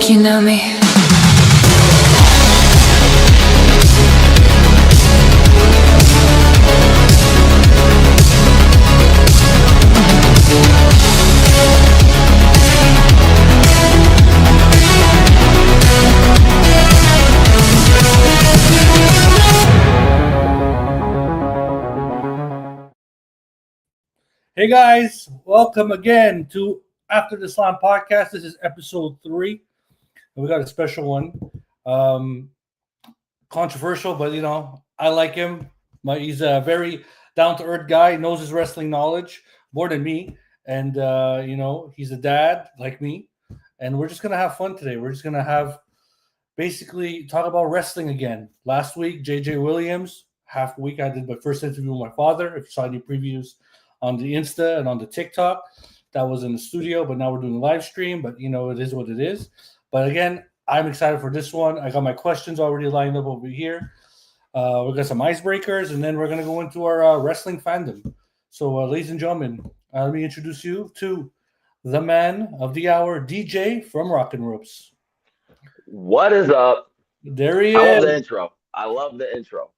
think you know me. Hey guys, welcome again to After the Slam podcast. This is episode 3. And we got a special one. Um, Controversial, but I like him. He's a very down to earth guy, knows his wrestling knowledge more than me. And, he's a dad like me. And we're just going to have fun today. We're just going to have basically talk about wrestling again. Last week, JJ Williams, half a week, I did my first interview with my father. If you saw any previews on the Insta and on the TikTok, that was in the studio, but now we're doing a live stream. But it is what it is. But again, I'm excited for this one. I got my questions already lined up over here. We got some icebreakers, and then we're gonna go into our wrestling fandom. So, ladies and gentlemen, let me introduce you to the man of the hour, DJ from ROC N Ropes. What is up? There he I love is. the intro. I love the intro.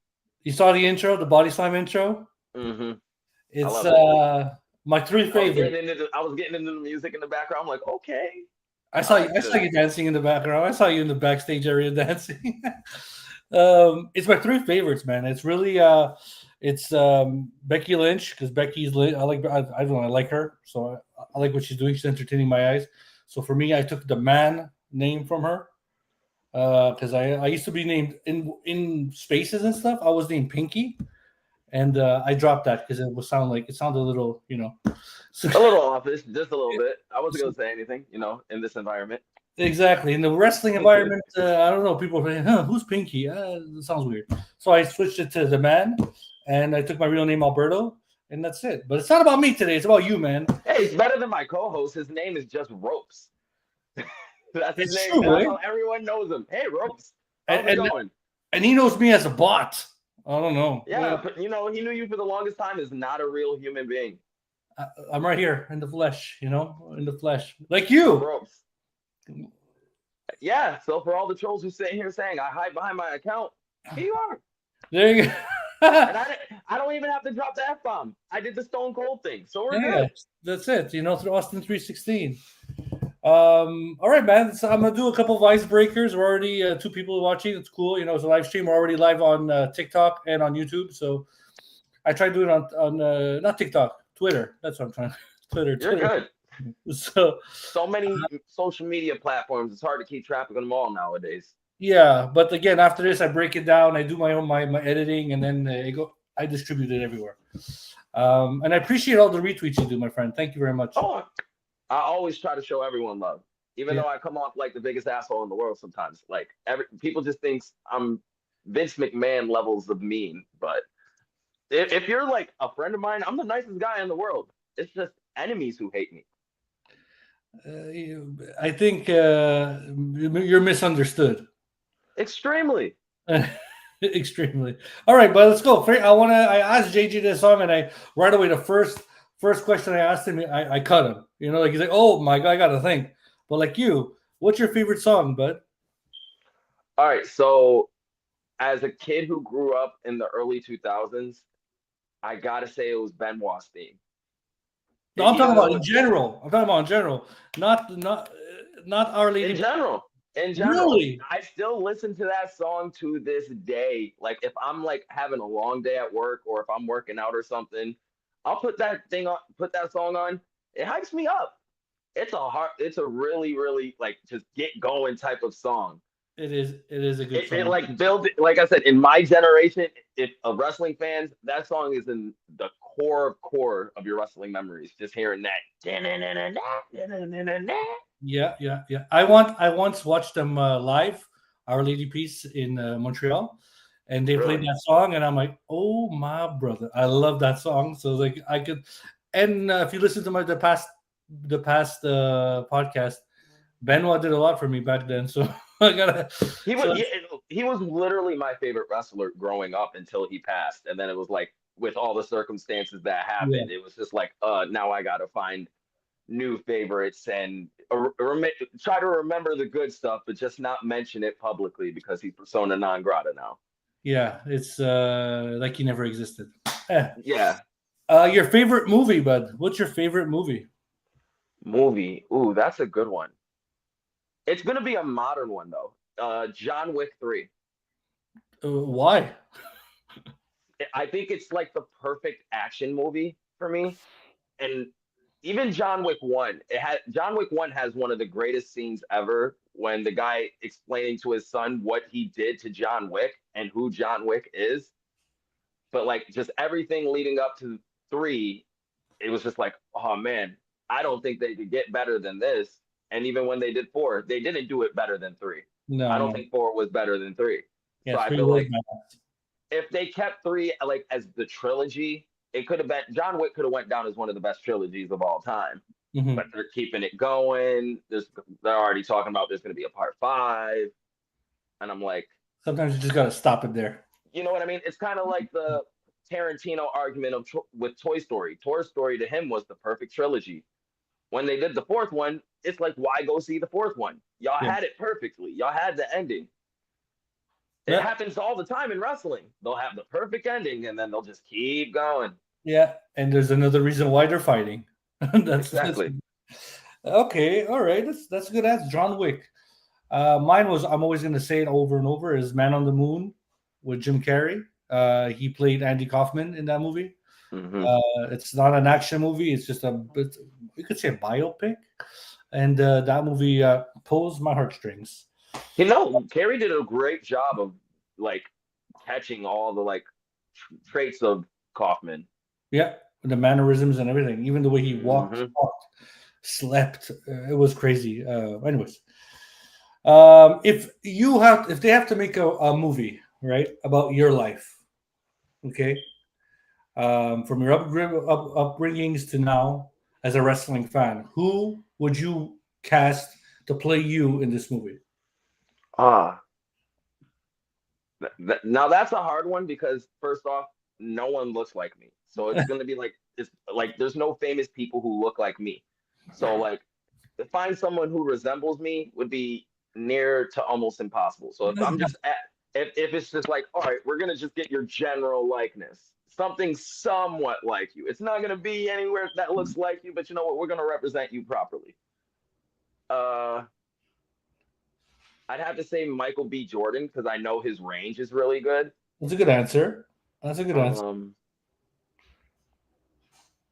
You saw the intro, the Body Slam intro. Mm-hmm. It's my 3 favorites. I was getting into the music in the background. I'm like, okay. I saw you dancing in the background. I saw you in the backstage area dancing. It's my 3 favorites, man. It's really it's Becky Lynch, because Becky's I don't know, I like her, so I like what she's doing. She's entertaining my eyes. So for me, I took the man name from her because I used to be named in spaces and stuff. I was named Pinky, and I dropped that because it sounded a little, a little office, just a little bit. I wasn't gonna say anything, in this environment. Exactly. In the wrestling environment, I don't know. People are saying, who's Pinky? It sounds weird. So I switched it to the man, and I took my real name, Alberto, and that's it. But it's not about me today. It's about you, man. Hey, it's better than my co-host. His name is just Ropes. That's his name. True, That's right? how everyone knows him. Hey, Ropes. How's it going? And he knows me as a bot. I don't know. Yeah, but he knew you for the longest time as not a real human being. I'm right here in the flesh, in the flesh. Like you. Ropes. Yeah, so for all the trolls who sit here saying I hide behind my account, here you are. There you go. And I don't even have to drop the F-bomb. I did the Stone Cold thing, so we're good. That's it, through Austin 316. All right, man. So I'm gonna do a couple of icebreakers. We're already 2 people watching. It's cool. It's a live stream. We're already live on TikTok and on YouTube. So I tried doing it on not TikTok, Twitter. That's what I'm trying. Twitter. You're good. So many social media platforms. It's hard to keep track of them all nowadays. Yeah, but again, after this, I break it down. I do my own my editing, and then I distribute it everywhere. And I appreciate all the retweets you do, my friend. Thank you very much. Oh, I always try to show everyone love, even though I come off like the biggest asshole in the world sometimes. Like people just think I'm Vince McMahon levels of mean, but if you're like a friend of mine, I'm the nicest guy in the world. It's just enemies who hate me. I think you're misunderstood. Extremely. Extremely. All right, but let's go. I asked JJ this song, and right away the first question I asked him, I cut him. He's like, oh my God, I gotta think. But like you, what's your favorite song, bud? All right, so as a kid who grew up in the early 2000s, I gotta say it was Benoit's theme. No, I'm talking about in general. Not Our Lady. In general. Really? I still listen to that song to this day. Like if I'm like having a long day at work, or if I'm working out or something, I'll put that song on. It hypes me up. It's a really, really like just get going type of song. It is a good song. It like like I said, in my generation, if of wrestling fans, that song is in the core of your wrestling memories. Just hearing that. Yeah. I once watched them live, Our Lady Peace in Montreal, and they played that song, and I'm like, oh my brother, I love that song. So like I could, and if you listen to the past podcast, Benoit did a lot for me back then. So I gotta. He was literally my favorite wrestler growing up until he passed, and then it was like with all the circumstances that happened, it was just like, now I gotta find new favorites and try to remember the good stuff, but just not mention it publicly because he's persona non grata now. Yeah, it's like he never existed. Eh. Yeah. Your favorite movie, bud? What's your favorite movie? Movie. Ooh, that's a good one. It's gonna be a modern one though. John Wick 3. Why? I think it's like the perfect action movie for me. And even John Wick 1, John Wick 1 has one of the greatest scenes ever when the guy explaining to his son what he did to John Wick and who John Wick is. But like just everything leading up to 3, it was just like, oh man, I don't think they could get better than this. And even when they did 4, they didn't do it better than 3. I No, don't no. think 4 was better than 3. So Yeah, I three feel was like bad. if they kept 3 like as the trilogy, it could have been John Wick could have went down as one of the best trilogies of all time. Mhm. But they're keeping it going. They're already talking about there's going to be a part 5, and I'm like, Sometimes you just gotta stop it there. you know what I mean? It's kind of like the Tarantino argument with Toy Story. Toy Story to him was the perfect trilogy. When they did the 4th one, it's like, why go see the 4th one? Y'all Yeah. had it perfectly. Y'all had the ending. It Yeah. happens all the time in wrestling. They'll have the perfect ending, and then they'll just keep going. Yeah, and there's another reason why they're fighting. Exactly. Okay. All right, that's a good answer. John Wick. Mine was, I'm always gonna say it over and over, is Man on the Moon with Jim Carrey. He played Andy Kaufman in that movie. Hmm. It's not an action movie. It's just a bit, you could say a biopic, and that movie pulls my heartstrings. You know, Carrie did a great job of like catching all the like traits of Kaufman. Yeah, the mannerisms and everything, even the way he walked, Hmm. talked, slept, it was crazy. Anyways, if they have to make a movie, right, about your life, okay, from your upbringings to now as a wrestling fan, who would you cast to play you in this movie? Ah, now that's a hard one because first off, no one looks like me, so it's gonna be like it's like there's no famous people who look like me. So like to find someone who resembles me would be near to almost impossible. So if I'm just at, if it's just like, all right, we're gonna just get your general likeness, something somewhat like you. It's not gonna be anywhere that looks like you, but you know what? We're gonna represent you properly. Uh, I'd have to say Michael B. Jordan because I know his range is really good. That's a good answer. That's a good answer. Um,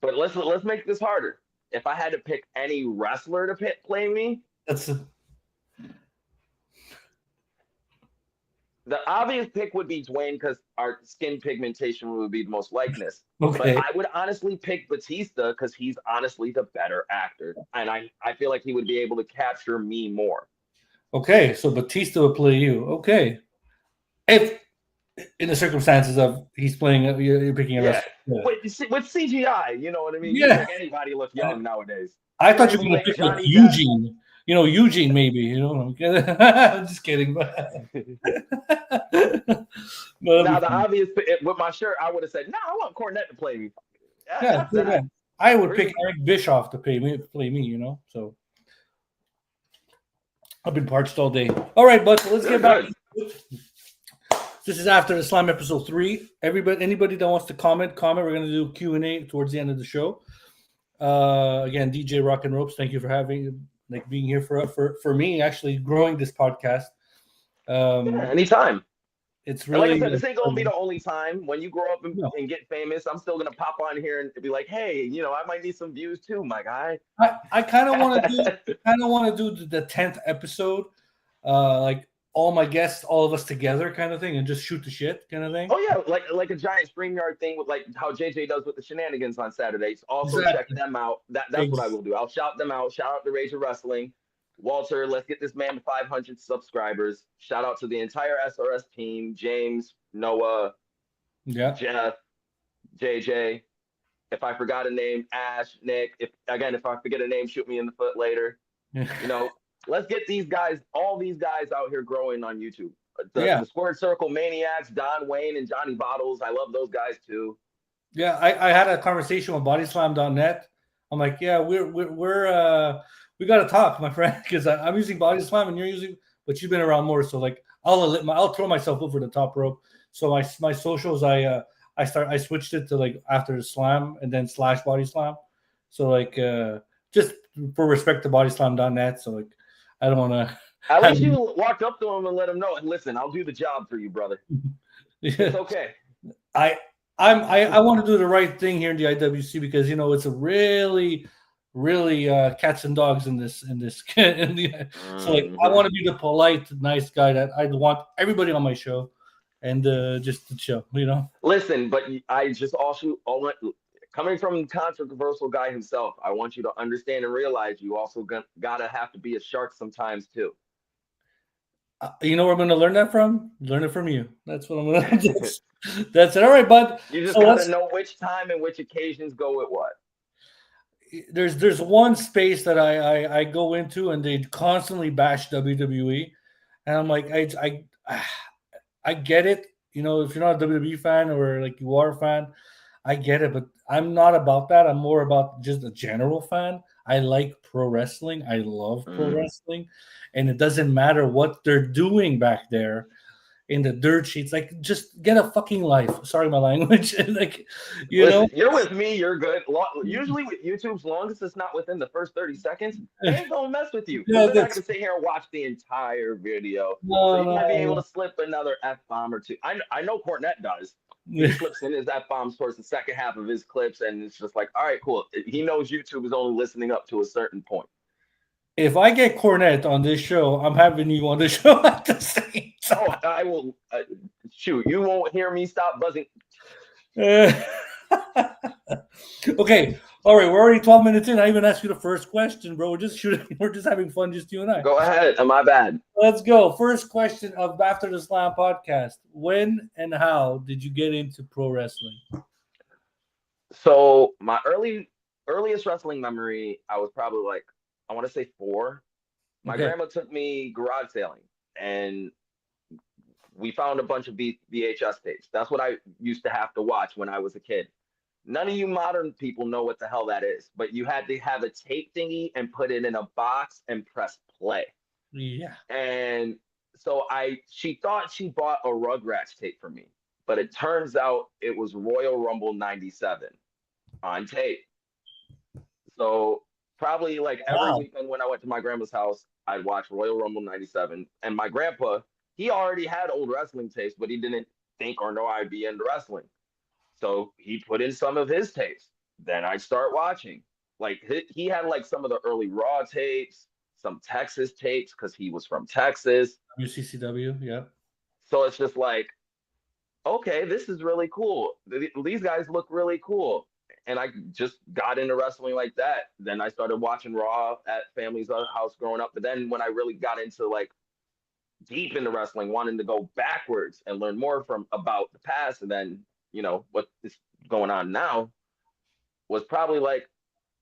but let's make this harder. If I had to pick any wrestler to play me, That's the obvious pick would be Dwayne because our skin pigmentation would be the most likeness. But okay. I would honestly pick Batista because he's honestly the better actor. And I feel like he would be able to capture me more. Okay, so Batista would play you. Okay, if in the circumstances of he's playing, you're picking a Yeah. wrestler. Yeah. With CGI, you know what I mean? You Yeah. can make anybody look young nowadays. I thought you Bring were me going to like pick like Johnny Depp. Eugene. You know, Eugene maybe. You know, I'm just kidding. But no, Now the obvious with my shirt, I would have said, "No, I want Cornette to play me." yeah, That's that. I would pick Eric Bischoff to play me. You know, so I've been parched all day. All right, bud. So let's get back. This is after the Slime episode 3. Anybody that wants to comment. We're going to do Q&A towards the end of the show. Again, DJ ROC N Ropes, thank you for being here for me actually growing this podcast. Anytime. It's really, like I said, this ain't gonna be the only time. When you grow up and get famous, I'm still gonna pop on here and be like, hey, I might need some views too, my guy. I kind of want to do the 10th episode, like all my guests, all of us together, kind of thing, and just shoot the shit, kind of thing. Oh yeah, like a giant StreamYard thing with like how JJ does with the shenanigans on Saturdays. Also check them out. That's what I will do. I'll shout them out. Shout out to Rage of Wrestling. Walter, let's get this man to 500 subscribers. Shout out to the entire SRS team, James, Noah, Jeff, JJ. If I forgot a name, Ash, Nick. If I forget a name, shoot me in the foot later. Let's get all these guys out here growing on YouTube. The Squared Circle Maniacs, Don Wayne and Johnny Bottles. I love those guys too. Yeah, I had a conversation with bodyslam.net I'm like, yeah, we got to talk, my friend, because I'm using body slam and you're using, but you've been around more, so like I'll throw myself over the top rope. So my socials, I switched it to like after the slam and then slash body slam. So like just for respect to bodyslam.net. So like I don't want to At have least you walked up to him and let him know. Listen, I'll do the job for you, brother. It's yeah. okay. I want to do the right thing here in the IWC because it's a really cats and dogs in this in the, so like I want to be the polite nice guy that I want everybody on my show and just to chill. Listen, but I just also coming from the controversial guy himself, I want you to understand and realize you also gotta have to be a shark sometimes too. You know where I'm going to learn that from? Learn it from you. That's what I'm going to do. That's it. All right, bud. You just So gotta know which time and which occasions go with what. there's one space that I go into and they constantly bash WWE, and I'm like I get it. If you're not a WWE fan or like you are a fan, I get it. But I'm not about that. I'm more about just a general fan. I like pro wrestling. I love pro wrestling, and it doesn't matter what they're doing back there in the dirt sheets. Like, just get a fucking life. Sorry, my language. Like, Listen, you're with me, you're good. Usually with YouTube's longest it's not within the first 30 seconds, they ain't gonna mess with you. Yeah, Because they're not gonna sit here and watch the entire video. So no, you might be able no. to slip another F bomb or two. I know Cornette does. He Yeah. slips in his F bombs towards the second half of his clips, and it's just like, all right, cool. He knows YouTube is only listening up to a certain point. If I get Cornette on this show, I'm having you on the show at the same time. Oh, I will shoot. You won't hear me stop buzzing. Okay. All right. We're already 12 minutes in. I even asked you the first question, bro. We're just shooting. We're just having fun, just you and I. Go ahead. My bad. Let's go. First question of After the Slam podcast. When and how did you get into pro wrestling? So my earliest wrestling memory, I was probably like, I want to say 4. My Okay. grandma took me garage sailing, and we found a bunch of VHS tapes. That's what I used to have to watch when I was a kid. None of you modern people know what the hell that is, but you had to have a tape thingy and put it in a box and press play. Yeah. And so she thought she bought a Rugrats tape for me, but it turns out it was Royal Rumble 97 on tape. So probably like every weekend when I went to my grandma's house, I'd watch Royal Rumble 97. And my grandpa, he already had old wrestling tapes, but he didn't think or know I'd be into wrestling. So he put in some of his tapes. Then I'd start watching. Like he had like some of the early Raw tapes, some Texas tapes because he was from Texas. WCCW, yeah. So it's just like, okay, this is really cool. These guys look really cool. And I just got into wrestling like that. Then I started watching Raw at family's house growing up. But then when I really got into like deep into wrestling, wanting to go backwards and learn more from about the past, and then what is going on now, was probably like,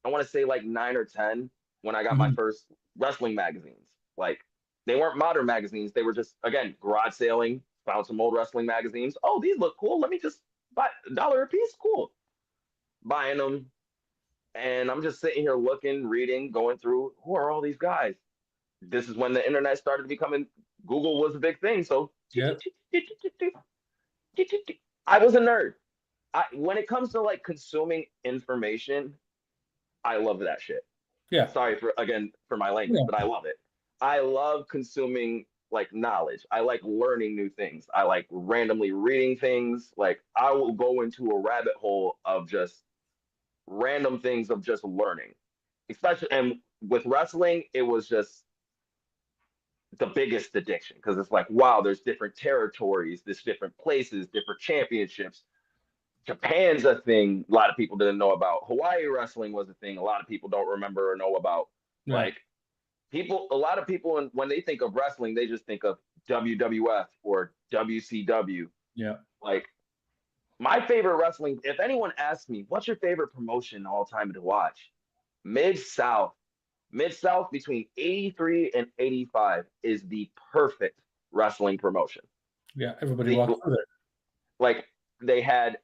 I want to say like 9 or 10 when I got my first wrestling magazines. Like, they weren't modern magazines. They were just, again, garage sailing, found some old wrestling magazines. Oh, these look cool. Let me just buy $1 a piece. Cool. Buying them. And I'm just sitting here looking, reading, going through, who are all these guys? This is when the internet started becoming, Google was a big thing. So Yeah. I was a nerd. When it comes to like consuming information, I love that shit. Yeah. Sorry for my language, but I love it. I love consuming like knowledge. I like learning new things. I like randomly reading things. Like, I will go into a rabbit hole of just random things of just learning. Especially, and with wrestling, it was just the biggest addiction because it's like, wow, there's different territories, there's different places, different championships. Japan's a thing a lot of people didn't know about. Hawaii wrestling was a thing a lot of people don't remember or know about. Yeah. Like, a lot of people, when they think of wrestling, they just think of WWF or WCW. Yeah. Like, my favorite wrestling, if anyone asks me, what's your favorite promotion all time to watch? Mid-South. Mid-South between 83 and 85 is the perfect wrestling promotion. Yeah. Everybody walks through there. Like, they had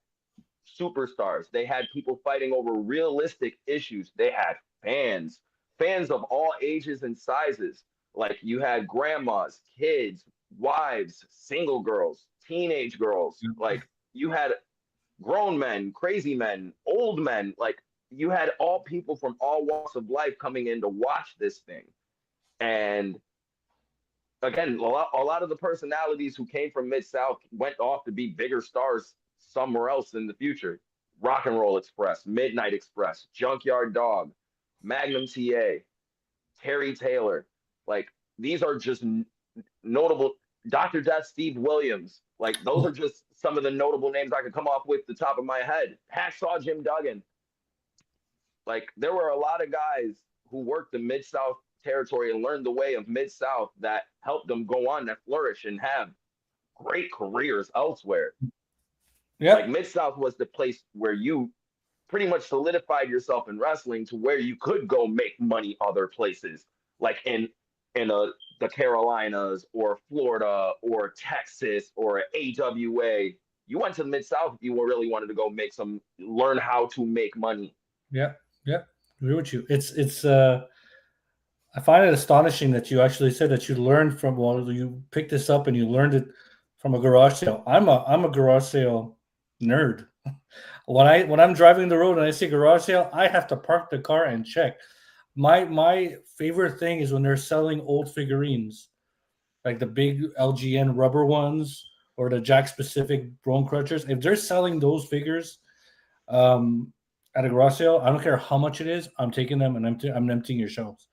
superstars. They had people fighting over realistic issues. They had fans of all ages and sizes. Like you had grandmas, kids, wives, single girls, teenage girls. Like you had grown men, crazy men, old men. Like you had all people from all walks of life coming in to watch this thing. And again, a lot of the personalities who came from Mid South went off to be bigger stars somewhere else in the future. Rock and Roll Express, Midnight Express, Junkyard Dog, Magnum TA, Terry Taylor. Like these are just notable. Dr. Death, Steve Williams. Like those are just some of the notable names I could come off with the top of my head. Hacksaw Jim Duggan. Like there were a lot of guys who worked the Mid South territory and learned the way of Mid South that helped them go on to flourish and have great careers elsewhere. Yeah, like Mid South was the place where you pretty much solidified yourself in wrestling to where you could go make money other places, like the Carolinas or Florida or Texas or AWA. You went to the Mid South if you really wanted to go learn how to make money. Yeah, agree with you. It's I find it astonishing that you actually said that you learned from, well, you picked this up and you learned it from a garage sale. I'm a garage sale nerd. When I'm driving the road and I see garage sale, I have to park the car and check. My favorite thing is when they're selling old figurines, like the big LGN rubber ones or the Jack specific bone crutchers. If they're selling those figures at a garage sale, I don't care how much it is. I'm taking them and I'm emptying your shelves.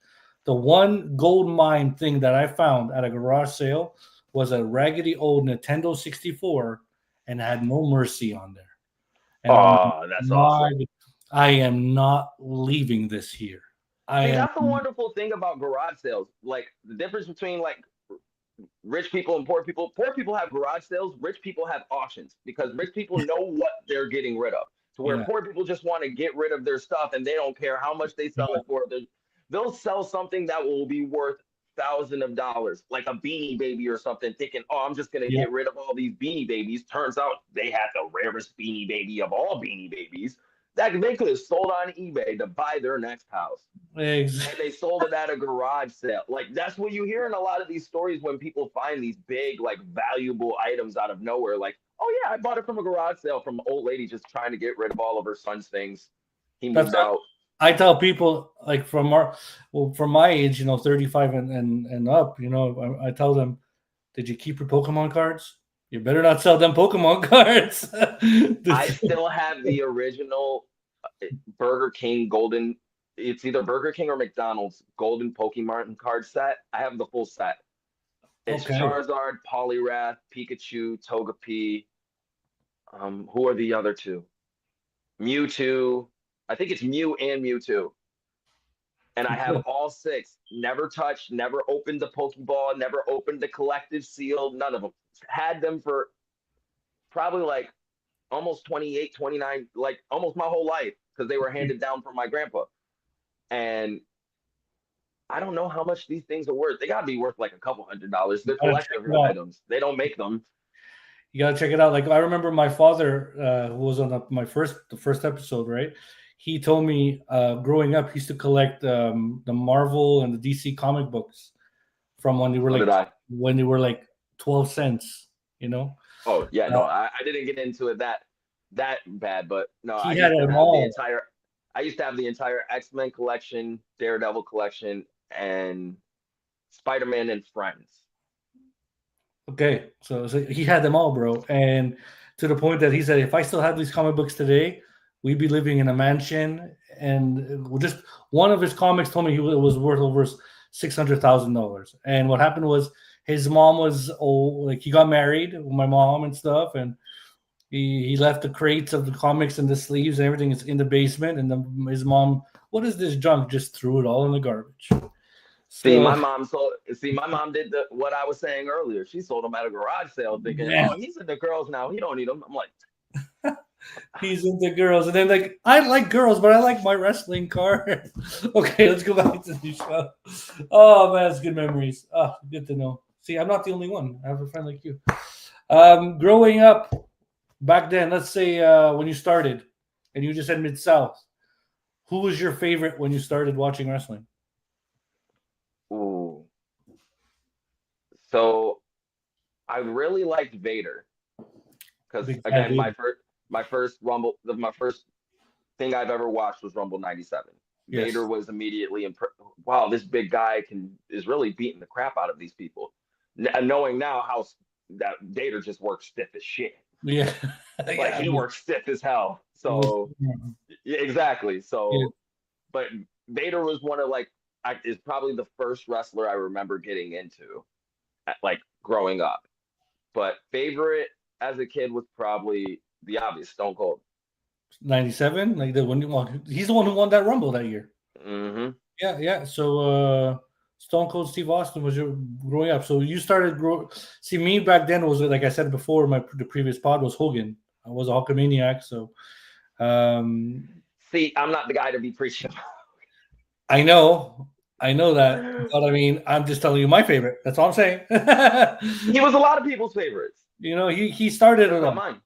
The one gold mine thing that I found at a garage sale was a raggedy old Nintendo 64 and had No Mercy on there. And that's awesome. I am not leaving this here. That's the wonderful thing about garage sales. Like the difference between like rich people and poor people. Poor people have garage sales. Rich people have auctions because rich people know what they're getting rid of. To where poor people just want to get rid of their stuff and they don't care how much they sell it for. They'll sell something that will be worth thousands of dollars, like a Beanie Baby or something, thinking, oh, I'm just going to get rid of all these Beanie Babies. Turns out they had the rarest Beanie Baby of all Beanie Babies that they could have sold on eBay to buy their next house. Exactly. And they sold it at a garage sale. Like that's what you hear in a lot of these stories when people find these big, like valuable items out of nowhere. Like, oh yeah, I bought it from a garage sale from an old lady just trying to get rid of all of her son's things. He moved out. I tell people like from my age, 35 and up, I tell them, did you keep your Pokemon cards? You better not sell them Pokemon cards. I still have the original Burger King golden. It's either Burger King or McDonald's golden Pokemon card set. I have the full set. It's Charizard, Poliwrath, Pikachu, Togepi. Who are the other two? Mewtwo. I think it's Mew and Mewtwo. And I have all 6. Never touched, never opened the Pokeball, never opened the collective seal, none of them. Had them for probably like almost 28, 29, like almost my whole life because they were handed down from my grandpa. And I don't know how much these things are worth. They got to be worth like a couple $100. They're collectible items. They don't make them. You got to check it out. Like I remember my father, who was on the first episode, right? He told me growing up, he used to collect the Marvel and the DC comic books from when they were like 12 cents, Oh yeah, no, I didn't get into it that bad, but no, I used to have the entire X-Men collection, Daredevil collection, and Spider-Man and Friends. Okay, so he had them all, bro, and to the point that he said, if I still have these comic books today, we'd be living in a mansion. And just one of his comics told me it was worth over $600,000. And what happened was his mom was he got married with my mom and stuff, and he left the crates of the comics and the sleeves and everything is in the basement. And his mom, what is this junk? Just threw it all in the garbage. See, my mom did what I was saying earlier. She sold them at a garage sale, thinking, "Oh, he's into girls now. He don't need them." I'm like, he's into girls, and then like, I like girls, but I like my wrestling card. Okay, let's go back to the show. Oh man, it's good memories. Oh, good to know. See, I'm not the only one. I have a friend like you. Growing up, back then, let's say when you started, and you just said Mid South, who was your favorite when you started watching wrestling? Ooh. So I really liked Vader because Big fan of again, Vader. my first thing I've ever watched was Rumble '97. Yes. Vader was immediately wow, this big guy is really beating the crap out of these people. Knowing now how that Vader just works stiff as shit. Yeah. Like Yeah. he works stiff as hell. It was, So yeah, exactly. yeah. So, but Vader was one of is probably the first wrestler I remember getting into, like growing up. But favorite as a kid was probably the obvious Stone Cold. 97, like the one you won. He's the one who won that Rumble that year. Mm-hmm. Yeah, yeah. So Stone Cold Steve Austin was your growing up. So you started see me back then was like I said before, the previous pod was Hogan. I was a Hulkamaniac, so See, I'm not the guy to be preaching. I know that, but I mean, I'm just telling you my favorite. That's all I'm saying. He was a lot of people's favorites. You know, he started Just it not all. mine.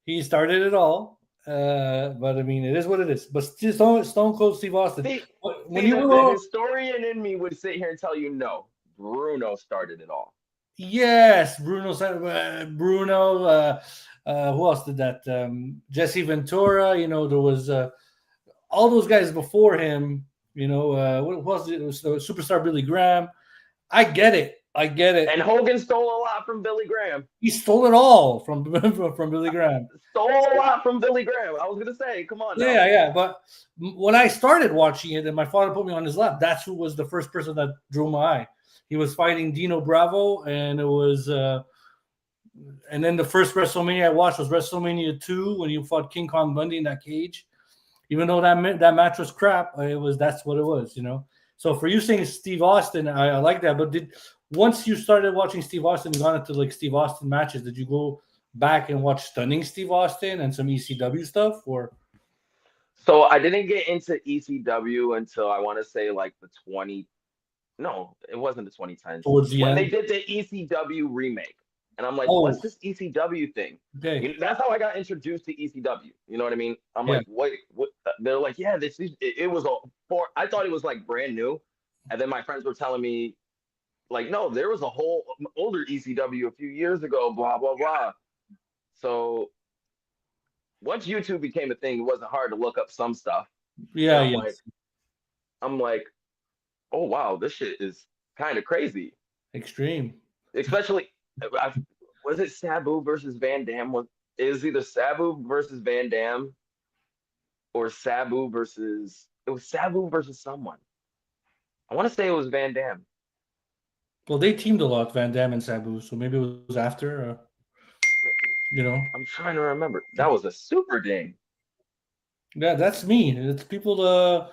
He started it all. But I mean, it is what it is. But Stone Cold Steve Austin. The historian in me would sit here and tell you no. Bruno started it all. Yes, Bruno. Who else did that? Jesse Ventura. You know, there was all those guys before him. You know, what was it? It was Superstar Billy Graham. I get it. And Hogan stole a lot from Billy Graham. He stole it all from Billy Graham. Stole a lot from Billy Graham. I was gonna say, come on. Yeah, yeah. But when I started watching it, and my father put me on his lap, that's who was the first person that drew my eye. He was fighting Dino Bravo, and it was. And then the first WrestleMania I watched was WrestleMania 2 when you fought King Kong Bundy in that cage. Even though that match was crap, that's what it was, you know. So for you saying Steve Austin, I like that. But once you started watching Steve Austin, you got into like Steve Austin matches, did you go back and watch Stunning Steve Austin and some ECW stuff, or? So I didn't get into ECW until I want to say like the 20. No, it wasn't the 2010s. Towards the when end. they did the ECW remake. And I'm like, Oh. what's this ECW thing? Okay. You know, that's how I got introduced to ECW. You know what I mean? I'm like, wait, what? They're like, yeah, it was I thought it was like brand new. And then my friends were telling me, like, no, there was a whole older ECW a few years ago, blah, blah, blah. So once YouTube became a thing, it wasn't hard to look up some stuff. Yeah, I'm like, oh, wow, this shit is kind of crazy. Extreme. Especially, was it Sabu versus Van Dam? It was either Sabu versus Van Dam or Sabu versus someone. I want to say it was Van Dam. Well, they teamed a lot, Van Dam and Sabu, so maybe it was after, you know. I'm trying to remember. That was a super ding. Yeah, that's me. It's people.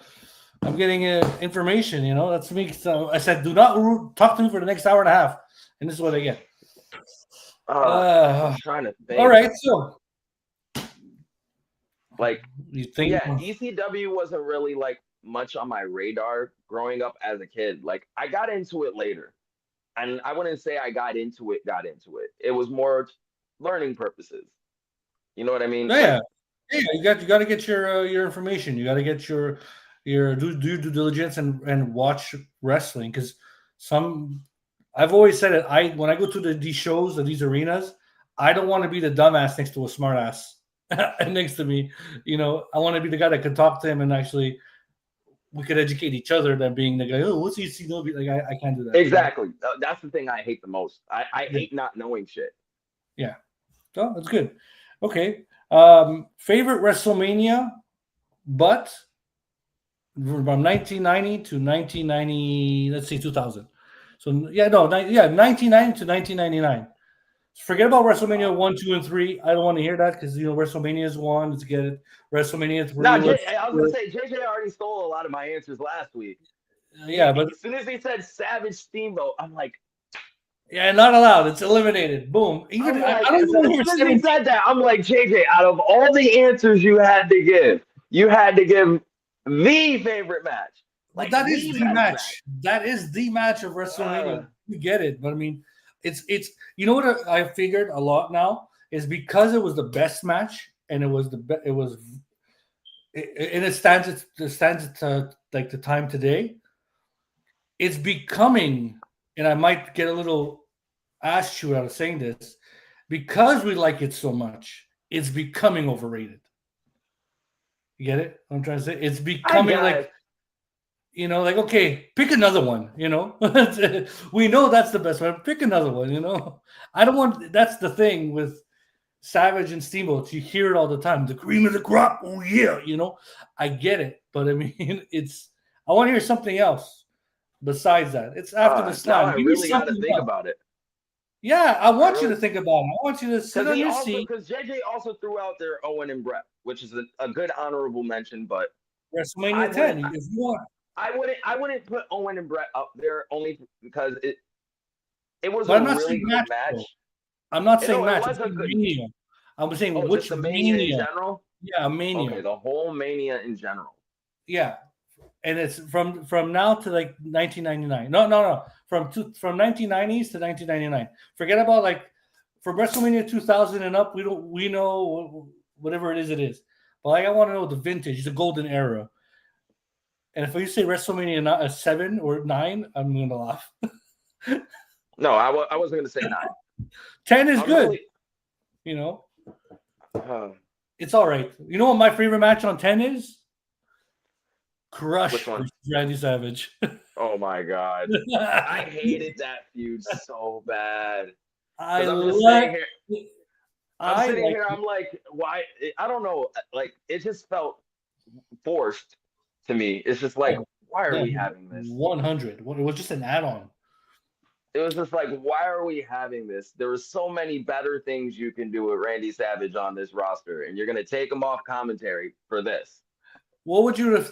I'm getting information, you know. That's me. So I said, do not talk to me for the next hour and a half, and this is what I get. I'm trying to think. All right, so like, you think? Yeah, ECW wasn't really like much on my radar growing up as a kid. Like, I got into it later, and I wouldn't say I got into it. It was more learning purposes. You know what I mean? Yeah, you got to get your information. You got to get your due diligence and watch wrestling, because I've always said it. When I go to these shows or these arenas, I don't want to be the dumbass next to a smartass next to me. You know, I want to be the guy that can talk to him and actually we could educate each other than being the guy, oh, what's ECW? Like, I can't do that. Exactly. That's the thing I hate the most. I hate not knowing shit. Yeah. So that's good. Okay. Favorite WrestleMania, but from 1990 to 1990, let's say 2000. So 1990 to 1999. Forget about WrestleMania 1, 2, and 3. I don't want to hear that because, you know, WrestleMania is 1. Let's get it. WrestleMania 3. No, I was going to say, JJ already stole a lot of my answers last week. Yeah, but as soon as he said Savage Steamboat, I'm like, yeah, not allowed. It's eliminated. Boom. Even like, I don't know. As soon as he said that, I'm like, JJ, out of all the answers you had to give the favorite match. Like, that is the match. That is the match of WrestleMania. You get it, but I mean, it's you know what I figured a lot now is because it was the best match and it was and it stands to like the time today. It's becoming, and I might get a little ass chewed out of saying this, because we like it so much. It's becoming overrated. You get it? I'm trying to say it's becoming like, like, okay, pick another one. We know that's the best one. Pick another one. I don't want. That's the thing with Savage and Steamboat. You hear it all the time. The cream of the crop. Oh yeah. I get it, but I mean, I want to hear something else besides that. It's after the slam. I really got to think about it. Yeah, I want you to think about it. I want you to sit on your seat. Because JJ also threw out there Owen and Brett, which is a good honorable mention, but WrestleMania 10. If you want, I wouldn't put Owen and Brett up there only because it was a really good match. I'm not saying match. I'm saying Mania. I'm saying which Mania in general. Yeah, Mania. Okay, the whole Mania in general. Yeah, and it's from now to like 1999. No. From 1990s to 1999. Forget about like from WrestleMania 2000 and up. We know whatever it is. But like I want to know the vintage, the golden era. And if you say WrestleMania 7 or 9, I'm gonna laugh. No, I wasn't gonna say 9. 10 is good. Really? It's all right. You know what my favorite match on 10 is? Crush versus Randy Savage. Oh my god. I hated that feud so bad. I'm sitting here, I'm like, why? I don't know. Like, it just felt forced to me. It's just like, why are we having this? 100. It was just an add-on. It was just like, why are we having this? There were so many better things you can do with Randy Savage on this roster, and you're going to take him off commentary for this. What would you have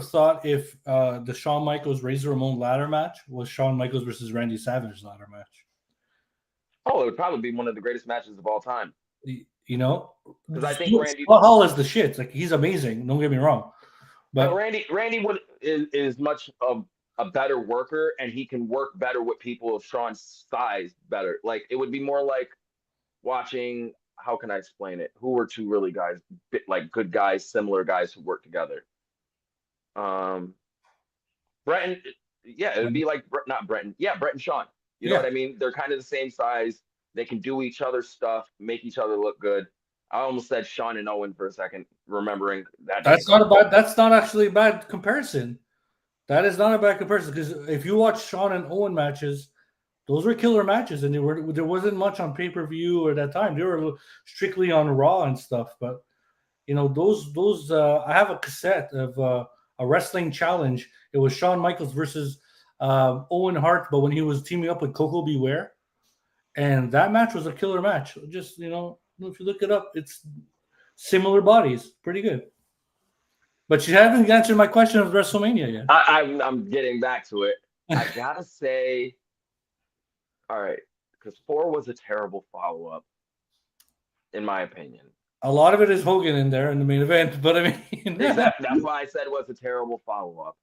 thought if the Shawn Michaels Razor Ramon ladder match was Shawn Michaels versus Randy Savage ladder match? Oh, it would probably be one of the greatest matches of all time. Because I think Randy Hall is the shit. Like, he's amazing. Don't get me wrong, but Randy is much of a better worker, and he can work better with people of Shawn's size better. Like, it would be more like watching. How can I explain it? Who were two really guys, like good guys, similar guys who work together? Brett and it would be like not Brett and Shawn. You know what I mean? They're kind of the same size. They can do each other's stuff, make each other look good. I almost said Shawn and Owen for a second, remembering that. That's not actually a bad comparison. That is not a bad comparison, because if you watch Shawn and Owen matches, those were killer matches, and there wasn't much on pay-per-view at that time. They were strictly on Raw and stuff. But those I have a cassette of a wrestling challenge. It was Shawn Michaels versus Owen Hart, but when he was teaming up with Coco Beware, and that match was a killer match. Just if you look it up, it's similar bodies, pretty good. But you haven't answered my question of WrestleMania yet. I'm getting back to it. I gotta say. All right, because 4 was a terrible follow-up, in my opinion. A lot of it is Hogan in there in the main event, but I mean... That's why I said it was a terrible follow-up.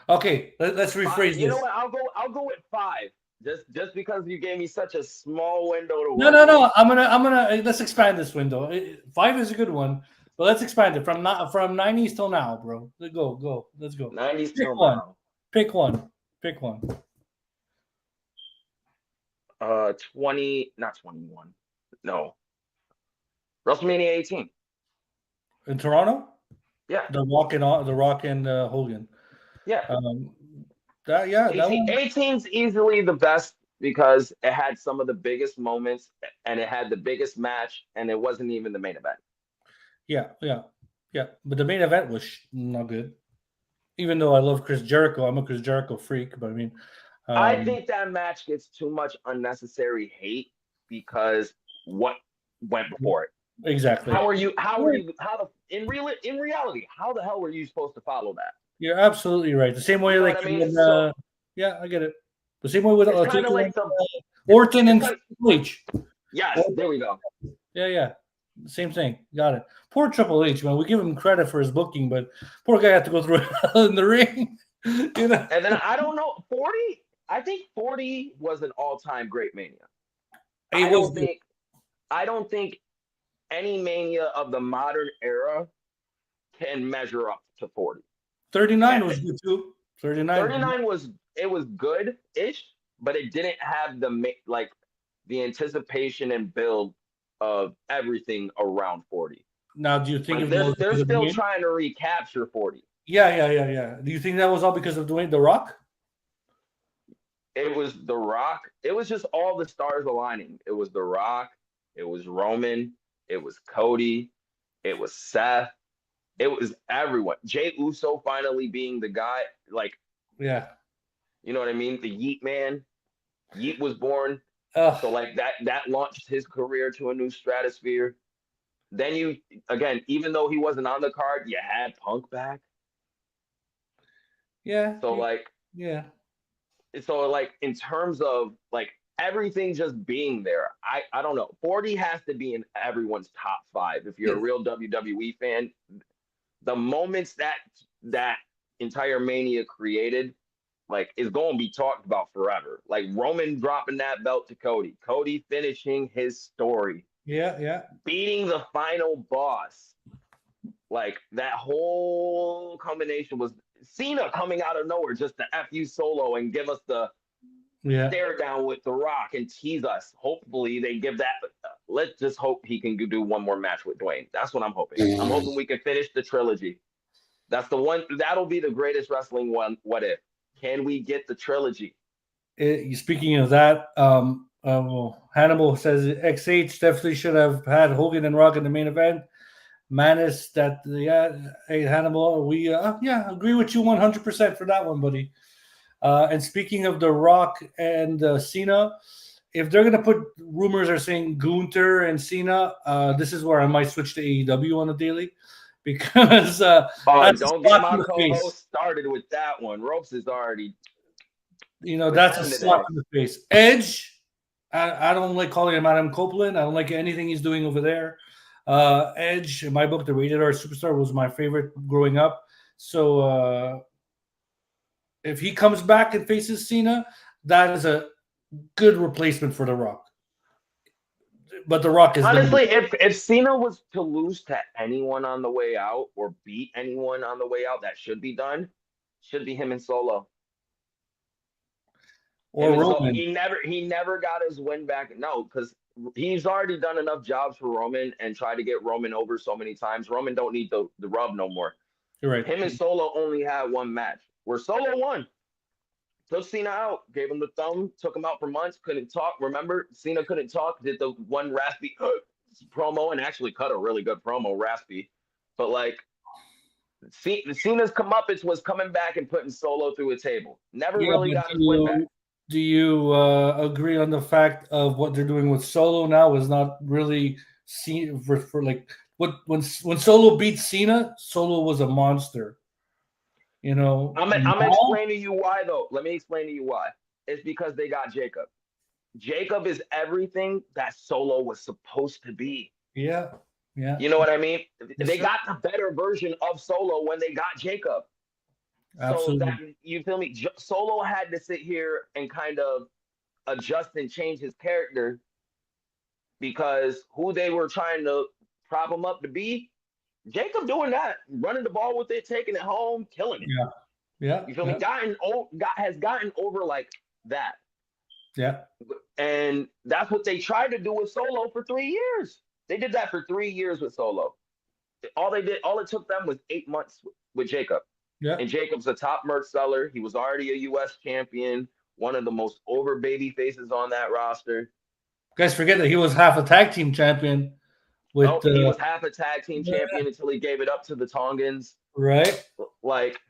Okay, let's rephrase this. You know what? I'll go with 5, just because you gave me such a small window to work. No. I'm gonna let's expand this window. 5 is a good one, but let's expand it from 90s till now, bro. Go. Let's go. 90s till now. Pick one. 21. No. WrestleMania 18. In Toronto? Yeah. The Rock and Hogan. Yeah. That 18's easily the best because it had some of the biggest moments and it had the biggest match, and it wasn't even the main event. Yeah. But the main event was not good. Even though I love Chris Jericho, I'm a Chris Jericho freak, but I mean, I think that match gets too much unnecessary hate because what went before it. Exactly. In reality, how the hell were you supposed to follow that? You're absolutely right. The same way, I get it. The same way with Orton and Triple H. Yes, there we go. Yeah. Same thing. Got it. Poor Triple H, man. We give him credit for his booking, but poor guy had to go through it in the ring. And then I don't know, 40. I think 40 was an all-time great Mania. I don't think any Mania of the modern era can measure up to 40. 39 was good too. 39 was good-ish, but it didn't have the anticipation and build of everything around 40. Now, do you think Like they're still trying to recapture 40? Yeah. Do you think that was all because of Dwayne The Rock? It was The Rock. It was just all the stars aligning. It was The Rock. It was Roman. It was Cody. It was Seth. It was everyone. Jey Uso finally being the guy. Like, yeah, you know what I mean? The Yeet Man. Yeet was born. So like that launched his career to a new stratosphere. Then even though he wasn't on the card, you had Punk back. Yeah. So in terms of like everything just being there, I don't know. 40 has to be in everyone's top 5 if you're a real WWE fan. The moments that entire Mania created, like, is going to be talked about forever. Like Roman dropping that belt to Cody finishing his story, beating the final boss. Like that whole combination was Cena coming out of nowhere just to F you Solo and give us the stare down with The Rock and tease us. Hopefully they give that. Let's just hope he can do one more match with Dwayne. That's what I'm hoping. I'm hoping we can finish the trilogy. That's the one. That'll be the greatest wrestling one. What if? Can we get the trilogy? Speaking of that, Hannibal says XH definitely should have had Hogan and Rock in the main event. Manis, hey Hannibal, we agree with you 100% for that one, buddy. And speaking of The Rock and Cena, if they're gonna put rumors are saying Gunther and Cena, this is where I might switch to AEW on the daily because don't get my co-host started with that one. Ropes is already, that's a slap in the face. Edge, I don't like calling him Adam Copeland. I don't like anything he's doing over there. Edge, in my book, the Rated R Superstar was my favorite growing up. So if he comes back and faces Cena, that is a good replacement for The Rock. But The Rock is honestly, if Cena was to lose to anyone on the way out or beat anyone on the way out, that should be done. Should be him and Solo. Or Roman. He never got his win back. No, because he's already done enough jobs for Roman and tried to get Roman over so many times. Roman don't need the rub no more. You're right. Him and Solo only had one match where Solo won. Took Cena out, gave him the thumb, took him out for months, couldn't talk. Remember, Cena couldn't talk, did the one raspy promo and actually cut a really good promo, raspy. But like, Cena's comeuppance was coming back and putting Solo through a table. Never really got his win back. Do you agree on the fact of what they're doing with Solo now is not really seen for like when Solo beat Cena, Solo was a monster. I'm explaining to you why though. Let me explain to you why. It's because they got Jacob. Jacob is everything that Solo was supposed to be. Yeah. You know what I mean? They got the better version of Solo when they got Jacob. Absolutely. So you feel me? Solo had to sit here and kind of adjust and change his character because who they were trying to prop him up to be, Jacob doing that, running the ball with it, taking it home, killing it. Yeah. You feel me? Has gotten over like that. Yeah. And that's what they tried to do with Solo for 3 years. They did that for 3 years with Solo. All it took them was 8 months with Jacob. Yeah. And Jacob's a top merch seller. He was already a U.S. champion, one of the most over baby faces on that roster. Guys, forget that he was half a tag team champion. He was half a tag team champion until he gave it up to the Tongans. Right. Like,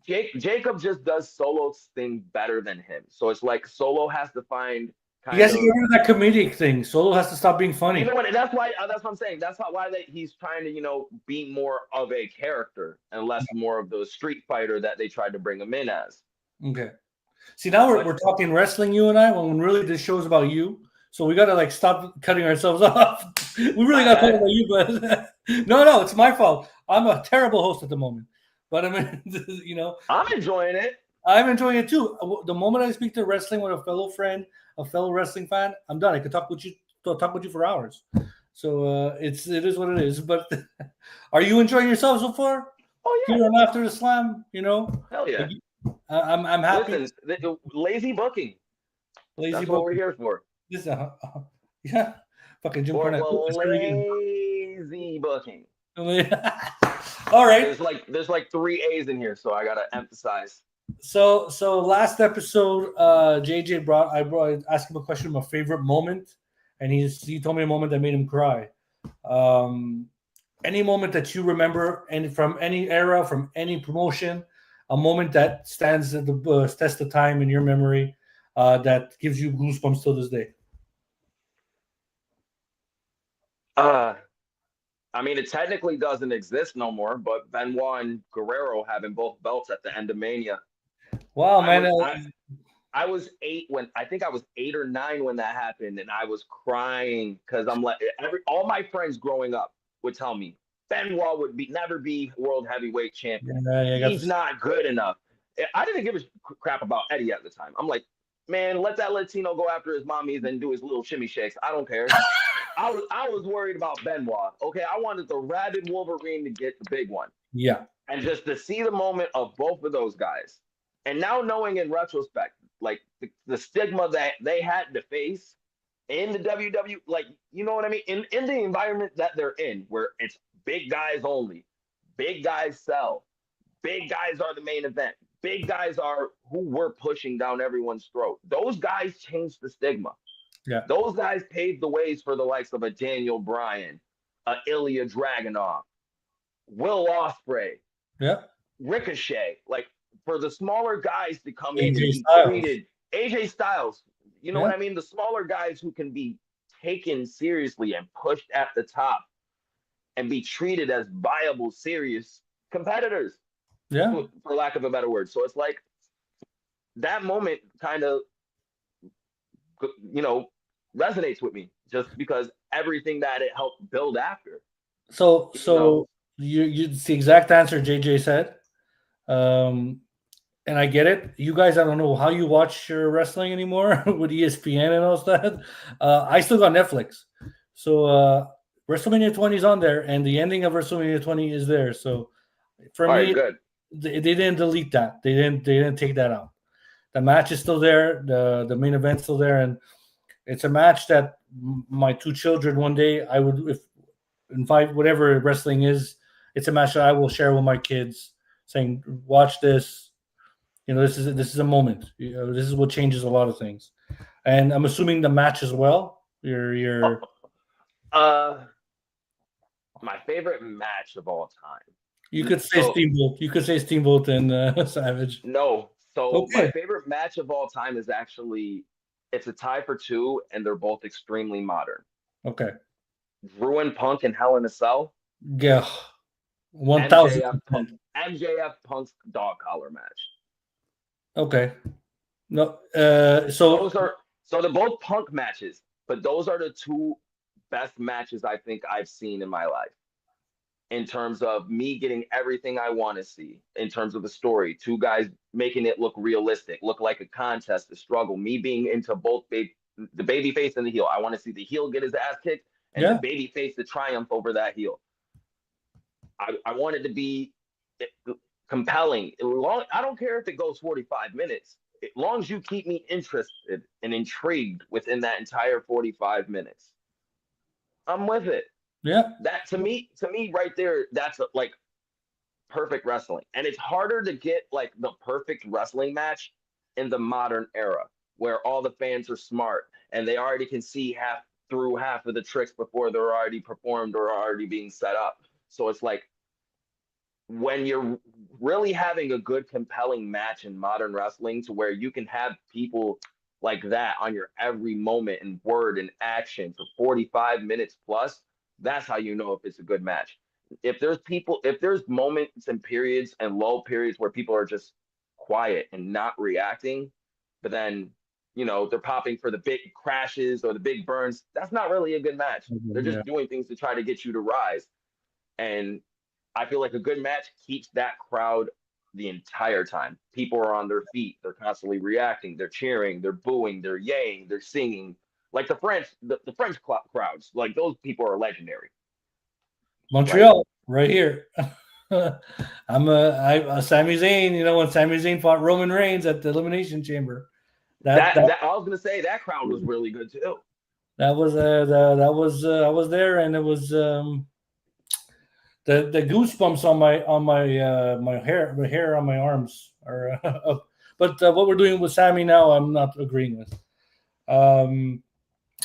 Jacob just does Solo's thing better than him. So it's like Solo has to find he has to get rid of that comedic thing. Solo has to stop being funny. You know what? That's what I'm saying. That's why he's trying to, be more of a character and less more of the street fighter that they tried to bring him in as. Okay. See, now we're talking wrestling, you and I, when really this show's about you. So we got to stop cutting ourselves off. We really got to talk about you, but no, it's my fault. I'm a terrible host at the moment. But I mean, I'm enjoying it. I'm enjoying it too. The moment I speak to wrestling with a fellow friend, a fellow wrestling fan, I'm done. I could talk with you for hours. So it is what it is. But are you enjoying yourself so far? Oh yeah, Here on After the Slam, hell yeah. like, I'm happy. Listen, lazy booking. Lazy That's what book. we're here for. This, yeah, fucking Jim For Cornette. Ooh, it's very good. lazy booking. All right. There's like three A's in here, so I gotta emphasize. So last episode, JJ I asked him a question of my favorite moment, and he told me a moment that made him cry. Um, any moment that you remember, and from any era, from any promotion, a moment that stands at the test of time in your memory, that gives you goosebumps till this day. Uh, I mean, it technically doesn't exist no more, but Benoit and Guerrero having both belts at the end of Mania. Wow, I man! was I was 8 when I think I was 8 or 9 when that happened, and I was crying because I'm like all my friends growing up would tell me Benoit would never be world heavyweight champion. I got He's this. not good enough. I didn't give a crap about Eddie at the time. I'm like, man, let that Latino go after his mommies and do his little shimmy shakes. I don't care. I was worried about Benoit. Okay, I wanted the rabid Wolverine to get the big one, Yeah, and just to see the moment of both of those guys. And now knowing in retrospect, like the stigma that they had to face in the WW, like you know what I mean, in the environment that they're in, where it's big guys only, big guys sell, big guys are the main event, big guys are who we're pushing down everyone's throat. Those guys changed the stigma. yeah, Those guys paved the ways for the likes of a Daniel Bryan, a Ilya Dragunov, Will Ospreay, yeah. Ricochet, like for the smaller guys to come in and AJ be Styles. treated, AJ Styles, you know Yeah, what I mean? The smaller guys who can be taken seriously and pushed at the top and be treated as viable, serious competitors, yeah. for lack of a better word. So it's like that moment kind of, you know, resonates with me just because everything that it helped build after, So you know. so you it's the exact answer JJ said. Um, and I get it. You guys, I don't know how you watch your wrestling anymore with ESPN and all that. I still got Netflix, so WrestleMania 20 is on there, and the ending of WrestleMania 20 is there. So for All right, me, good. they didn't delete that. They didn't take that out. The match is still there. The main event's still there, and it's a match that my two children one day I would if invite whatever wrestling is. It's a match that I will share with my kids, saying, "Watch this. This is a moment. This is what changes a lot of things." And I'm assuming the match as well. Your Uh, my favorite match of all You time. could say So Steamboat. You could say Steamboat and Savage. no. So my Okay. favorite match of all time is actually it's a tie for two, and they're both extremely modern. Okay. Drew and Punk and Hell in a Cell, Yeah. 1,000. MJF MJF Punk's dog collar match. Okay. No. So So they're both Punk matches, but those are the two best matches I think I've seen in my life. In terms of me getting everything I want to see, in terms of the story, two guys making it look realistic, look like a contest, a struggle. Me being into both the baby face and the heel. I want to see the heel get his ass kicked and the yeah. baby face to triumph over that heel. I want it to be compelling. I don't care if it goes 45 minutes. As long as you keep me interested and intrigued within that entire 45 minutes, I'm with it. Yeah. That to me right there, that's like perfect wrestling. And it's harder to get like the perfect wrestling match in the modern era where all the fans are smart and they already can see half of the tricks before they're already performed or already being set up. So it's like when you're really having a good compelling match in modern wrestling to where you can have people like that on your every moment and word and action for 45 minutes plus, that's how you know if it's a good match. If there's moments and periods and low periods where people are just quiet and not reacting, but then they're popping for the big crashes or the big burns, that's not really a good match. They're Yeah. just doing things to try to get you to rise. And I feel like a good match keeps that crowd the entire time. People are on their feet. They're constantly reacting. They're cheering. They're booing. They're yaying. They're singing. Like the French crowds. Like those people are legendary. Montreal, right here. I'm a Sami Zayn. You know, when Sami Zayn fought Roman Reigns at the Elimination Chamber, That I was gonna say that crowd was really good too. I was there, and it was the goosebumps on my hair on my arms are but what we're doing with Sammy now, I'm not agreeing with.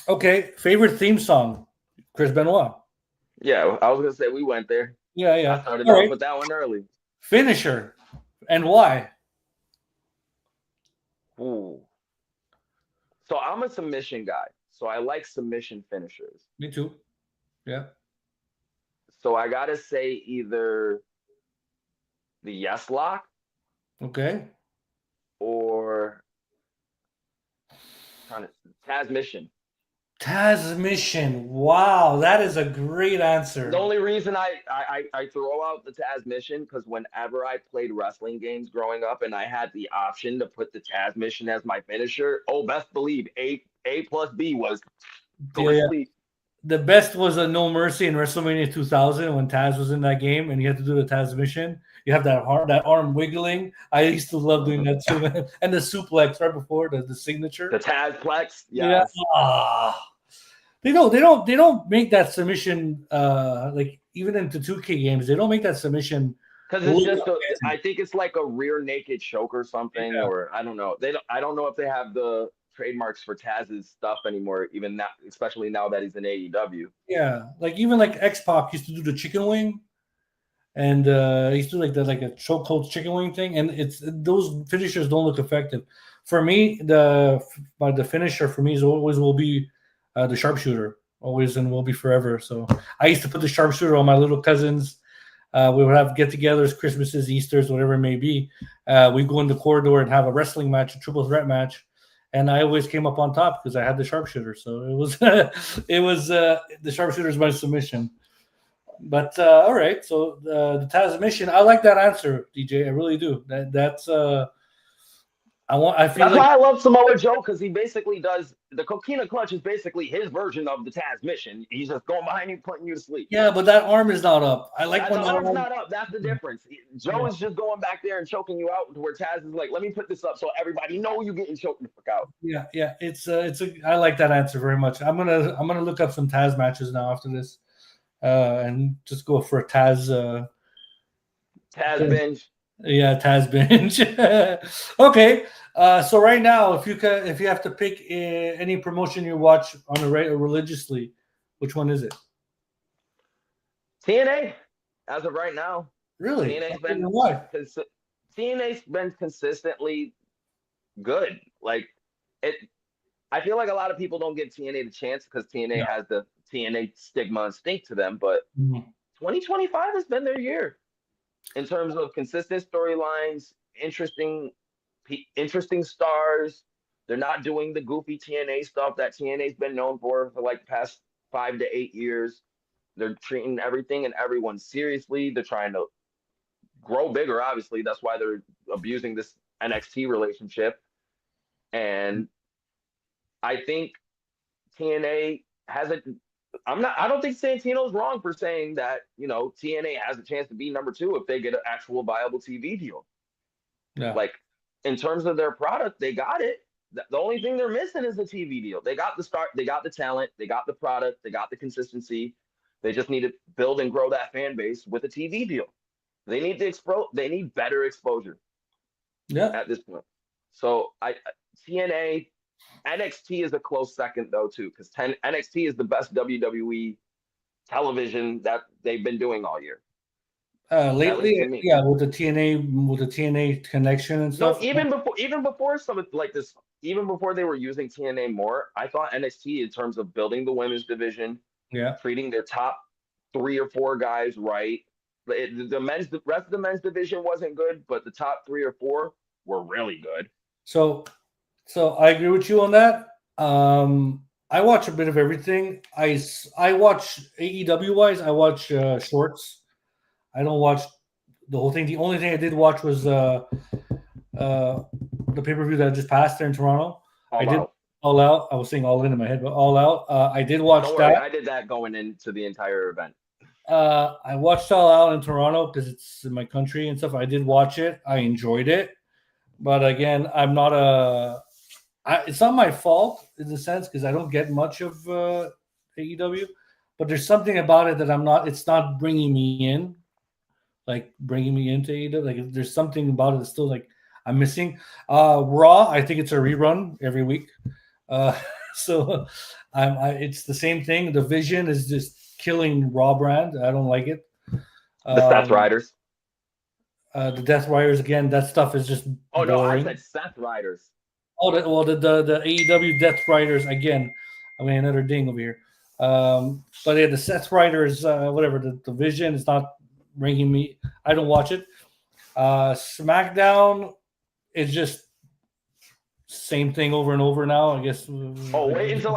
Okay, favorite theme song, Chris Benoit. Yeah, I was gonna say we went there. Yeah. I started off with that one early. Finisher, and why? Ooh. So I'm a submission guy. So I like submission finishers. Me too. Yeah. So I gotta say either the Yes Lock Okay. or Taz Mission. Taz Mission. Wow, that is a great answer. The only reason I throw out the Taz Mission because whenever I played wrestling games growing up and I had the option to put the Taz Mission as my finisher, oh, best believe A plus B was go to sleep. The best was a No Mercy in WrestleMania 2000 when Taz was in that game and you had to do the Taz Mission. You have that arm wiggling. I used to love doing that too. And the suplex right before the signature. The Tazplex. Yes. Yeah. They don't make that submission like even into 2K games. They don't make that submission because it's just I think it's like a rear naked choke or something, or I don't know. I don't know if they have the trademarks for Taz's stuff anymore, even now, especially now that he's in AEW. Yeah, like even like X-Pac used to do the chicken wing, and he used to do like a chokehold chicken wing thing, and it's those finishers don't look effective. For me, the finisher for me is always will be the sharpshooter, always and will be forever. So I used to put the sharpshooter on my little cousins. We would have get-togethers, Christmases, Easters, whatever it may be. We'd go in the corridor and have a wrestling match, a triple threat match. And I always came up on top because I had the sharpshooter. So it was the sharpshooter is my submission. But all right, so the Taz mission, I like that answer, DJ. I really do. That's why I love Samoa Joe because he basically does the Coquina Clutch is basically his version of the Taz mission. He's just going behind you, putting you to sleep. Yeah, but that arm is not up. I like when the arm's not up. That's the difference. Joe is just going back there and choking you out to where Taz is like, let me put this up so everybody know you're getting choked the fuck out. Yeah. I like that answer very much. I'm gonna look up some Taz matches now after this, and just go for a Taz binge. Yeah, Taz binge. Okay. So right now, if you have to pick any promotion you watch on a religiously, which one is it? TNA, as of right now. Really? TNA's been consistently good. Like it, I feel like a lot of people don't give TNA the chance because TNA has the TNA stigma and stink to them. But 2025 has been their year in terms of consistent storylines, interesting stars. They're not doing the goofy TNA stuff that TNA's been known for like the past 5 to 8 years. They're treating everything and everyone seriously. They're trying to grow bigger, obviously. That's why they're abusing this NXT relationship. And I think TNA hasn't. I don't think Santino's wrong for saying that, TNA has a chance to be number 2 if they get an actual viable TV deal. Yeah. Like, in terms of their product, they got it. The only thing they're missing is the TV deal. They got the start, they got the talent, they got the product, they got the consistency. They just need to build and grow that fan base with a TV deal. They need they need better exposure. Yeah. At this point. So TNA, NXT is a close second though too, because NXT is the best WWE television that they've been doing all year. Lately, with the TNA connection and stuff. No, even before some like this, even before they were using TNA more, I thought NXT in terms of building the women's division, treating their top 3 or 4 guys right. The rest of the men's division wasn't good, but the top 3 or 4 were really good. So I agree with you on that. I watch a bit of everything. I watch AEW wise. I watch shorts. I don't watch the whole thing. The only thing I did watch was the pay-per-view that just passed there in Toronto. All I did out. All Out. I was saying All In my head, but All Out. I did watch Don't worry, that. I did that going into the entire event. I watched All Out in Toronto because it's in my country and stuff. I did watch it. I enjoyed it, but again, I'm not a. It's not my fault in a sense because I don't get much of AEW, but there's something about it that I'm not. It's not bringing me in, like bringing me into AEW. Like there's something about it that's still like I'm missing. Raw, I think it's a rerun every week. So it's the same thing. The Vision is just killing Raw brand. I don't like it. The Seth Riders. The Death Riders again. That stuff is just Oh boring. no, I said Seth Riders. Oh, the AEW Death Riders again. I mean another ding over here. But yeah, the Seth Riders, whatever. The Vision is not ringing me. I don't watch it. SmackDown is just same thing over and over now. I guess. Oh, wait until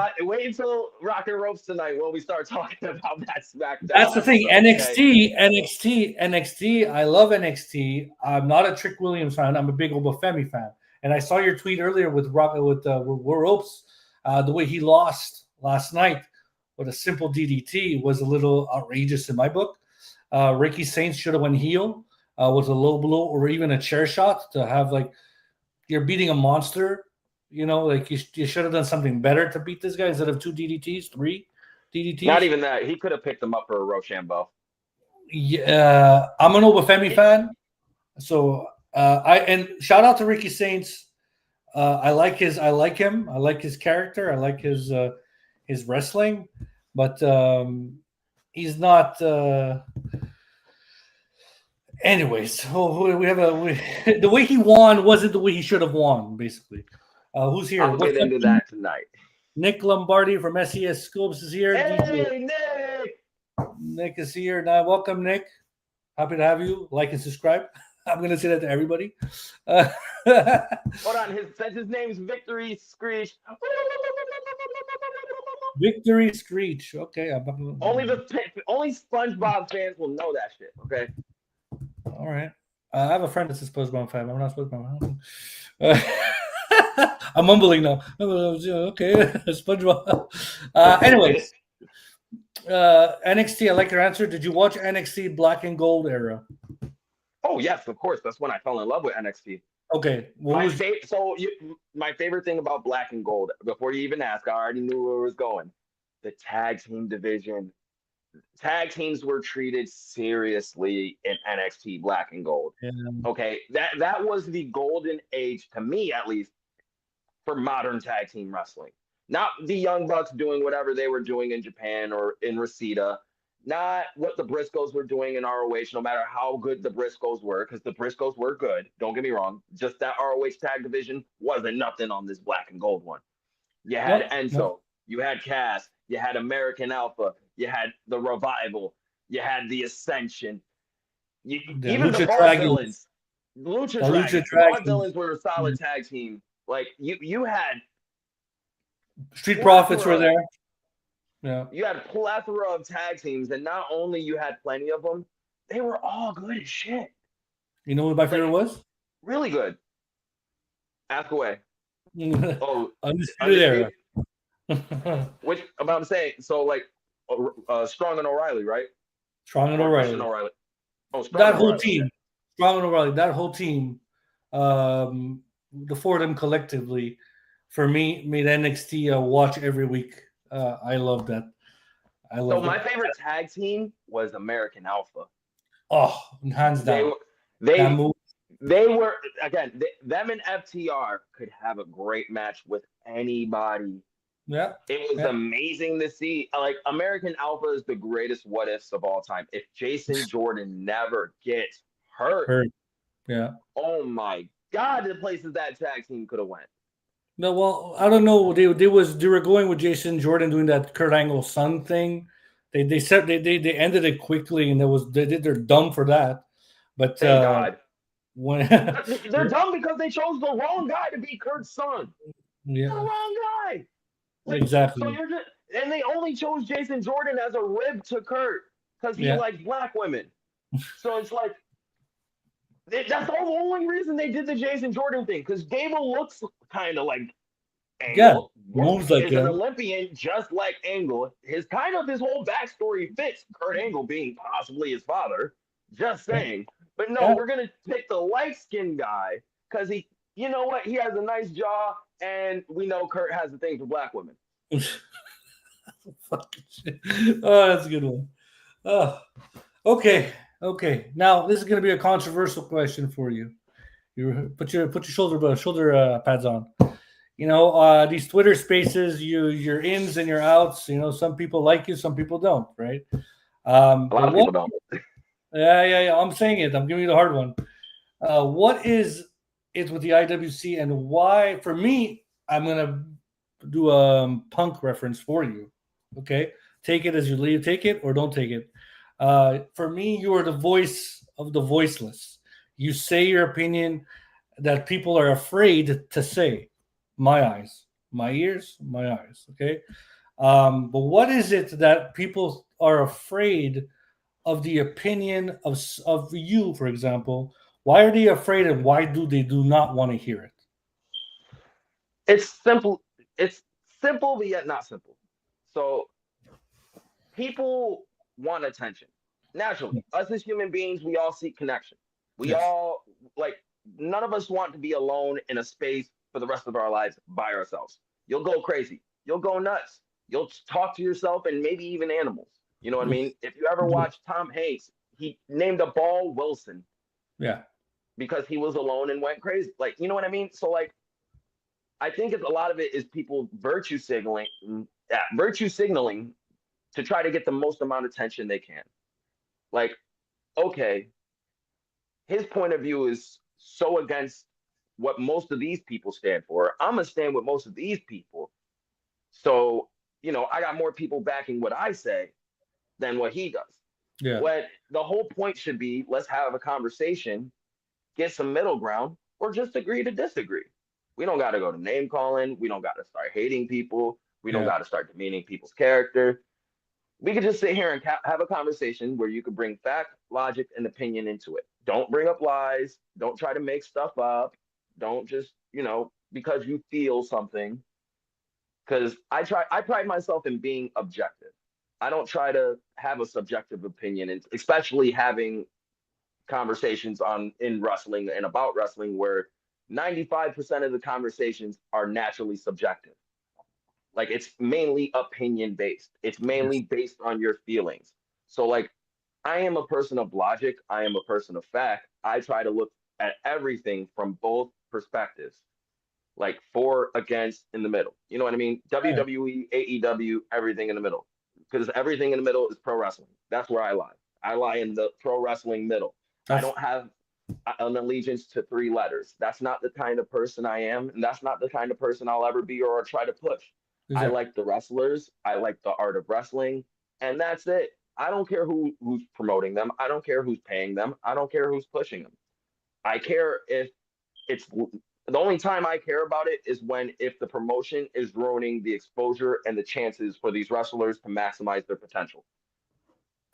ROC N Ropes tonight when we start talking about that SmackDown. That's the thing. Okay. NXT. I love NXT. I'm not a Trick Williams fan. I'm a big Obafemi fan. And I saw your tweet earlier with Ropes. The way he lost last night with a simple DDT was a little outrageous in my book. Ricky Saints should have went heel with a low blow or even a chair shot to have like you're beating a monster. You know, like you should have done something better to beat this guy instead of 2 DDTs, 3 DDTs. Not even that. He could have picked him up for a Rochambeau. Yeah, I'm an Obafemi fan, so and shout out to Ricky Saints. I like him. I like his character. I like his wrestling, but he's not. Anyways, the way he won wasn't the way he should have won. Basically, who's here? I'll get into that tonight. Nick Lombardi from SES Scopes is here. Hey, Nick! Nick is here now. Welcome, Nick. Happy to have you. Like and subscribe. I'm going to say that to everybody. Hold on. His name's Victory Screech. Victory Screech. Okay. Only SpongeBob fans will know that shit. Okay. All right. I have a friend that's a SpongeBob fan. I'm not SpongeBob. I'm mumbling now. Okay. SpongeBob. Anyways. NXT. I like your answer. Did you watch NXT Black and Gold era? Oh yes, of course. That's when I fell in love with NXT. Okay. My favorite thing about Black and Gold, before you even ask, I already knew where it was going. The tag team division. Tag teams were treated seriously in NXT Black and Gold. Yeah. Okay, that was the golden age, to me at least, for modern tag team wrestling. Not the Young Bucks doing whatever they were doing in Japan or in Reseda. Not what the Briscoes were doing in ROH, no matter how good the Briscoes were, because the Briscoes were good. Don't get me wrong. Just that ROH tag division wasn't nothing on this Black and Gold one. You had Enzo. You had Cass. You had American Alpha. You had the Revival. You had the Ascension. Even the Vaudevillains. Lucha Dragons. The Vaudevillains were a solid tag team. Like, you had... Street Profits were there. Yeah. You had a plethora of tag teams, and not only you had plenty of them, they were all good as shit. You know what my favorite was? Really good. Ask away. Undisputed Era. Which I'm about to say, so like Strong and O'Reilly, right? Strong and O'Reilly. Oh, that whole team. Strong and O'Reilly. That whole team. The four of them collectively, for me, made NXT a watch every week. I love that. My favorite tag team was American Alpha. Oh, hands down. They were, again, them and FTR could have a great match with anybody. Yeah. It was amazing to see. Like, American Alpha is the greatest what ifs of all time. If Jason Jordan never gets hurt. Yeah. Oh my God, the places that tag team could have went. No, well, I don't know. They were going with Jason Jordan doing that Kurt Angle son thing. They said they ended it quickly, and they're dumb for that. But thank God. When they're dumb because they chose the wrong guy to be Kurt's son. Yeah, the wrong guy. Like, exactly. So and they only chose Jason Jordan as a rib to Kurt because he likes black women. So it's like, That's the only reason they did the Jason Jordan thing, because Gable looks kind of like Yeah, Angle, moves like is an him. Olympian just like Angle. His whole backstory fits Kurt Angle being possibly his father. Just Yeah, saying. But no, yeah. we're gonna pick the light skinned guy because he, you know what, he has a nice jaw, and we know Kurt has a thing for black women. Fucking shit. Oh, that's a good one. Oh, okay, okay. Now this is going to be a controversial question for you. You put your shoulder pads on. These Twitter Spaces, your ins and your outs. Some people like you, some people don't, right? A But lot of what? people don't. Yeah. I'm saying it. I'm giving you the hard one. What is it with the IWC, and why? For me, I'm gonna do a punk reference for you. Okay, take it as you leave. Take it or don't take it. For me, you are the voice of the voiceless. You say your opinion that people are afraid to say. My eyes, my ears, my eyes. Okay, but what is it that people are afraid of the opinion of you, for example? Why are they afraid, and why do not want to hear it? It's simple. It's simple, but yet not simple. So people want attention. Naturally, us as human beings, we all seek connection. We Yes. all like none of us want to be alone in a space for the rest of our lives by ourselves. You'll go crazy. You'll go nuts. You'll talk to yourself and maybe even animals. You know what I mean? If you ever watch Tom Hanks, he named a ball Wilson Yeah. because he was alone and went crazy. Like, you know what I mean? So like I think a lot of it is people virtue signaling to try to get the most amount of attention they can. Like, okay, his point of view is so against what most of these people stand for. I'm gonna stand with most of these people. So, I got more people backing what I say than what he does. Yeah. When the whole point should be, let's have a conversation, get some middle ground, or just agree to disagree. We don't got to go to name calling. We don't got to start hating people. We don't Yeah. got to start demeaning people's character. We could just sit here and have a conversation where you could bring fact, logic, and opinion into it. Don't bring up lies. Don't try to make stuff up. Don't just, because you feel something. Because I pride myself in being objective. I don't try to have a subjective opinion, and especially having conversations in wrestling and about wrestling where 95% of the conversations are naturally subjective. Like it's mainly opinion based. It's mainly based on your feelings. So like I am a person of logic, I am a person of fact. I try to look at everything from both perspectives. Like for, against, in the middle. You know what I mean? Yeah. WWE, AEW, everything in the middle. Because everything in the middle is pro wrestling. That's where I lie. I lie in the pro wrestling middle. I That's don't have an allegiance to three letters. That's not the kind of person I am, and that's not the kind of person I'll ever be or try to push. I exactly. like the wrestlers, I like the art of wrestling, and that's it. I don't care who's promoting them. I don't care who's paying them. I don't care who's pushing them. I care if it's the only time I care about it is when if the promotion is ruining the exposure and the chances for these wrestlers to maximize their potential,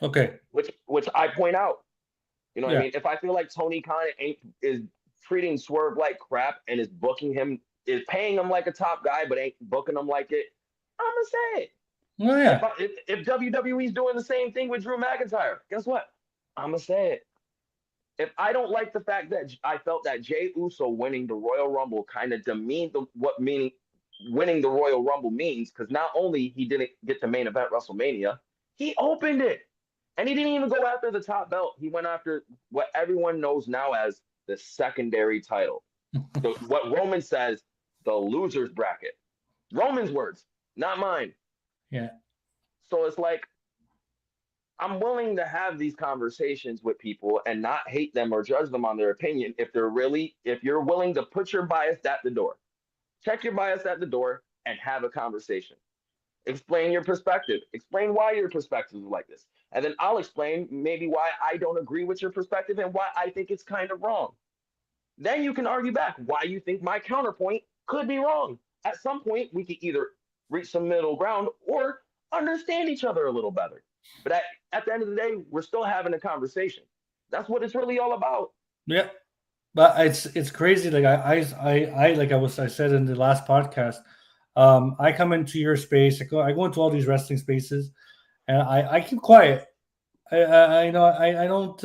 Okay. which I point out. You know what I Yeah. mean? If I feel like Tony Khan is treating Swerve like crap and is booking him, is paying him like a top guy, but ain't booking him like it, I'm gonna say it. Well, If yeah. if WWE's doing the same thing with Drew McIntyre, guess what? I'm gonna say it. If I don't like the fact that I felt that Jay Uso winning the Royal Rumble kind of demeaned what meaning winning the Royal Rumble means, because not only he didn't get the main event WrestleMania, he opened it. And he didn't even go after the top belt. He went after what everyone knows now as the secondary title. What Roman says, the loser's bracket. Roman's words, not mine. Yeah. So it's like, I'm willing to have these conversations with people and not hate them or judge them on their opinion if you're willing to put your bias at the door. Check your bias at the door and have a conversation. Explain your perspective. Explain why your perspective is like this. And then I'll explain maybe why I don't agree with your perspective and why I think it's kind of wrong. Then you can argue back why you think my counterpoint could be wrong. At some point, we could either reach some middle ground or understand each other a little better. But at the end of the day, we're still having a conversation. That's what it's really all about. Yeah. But it's crazy. Like I said in the last podcast, I come into your space. I go into all these wrestling spaces, and I keep quiet. I don't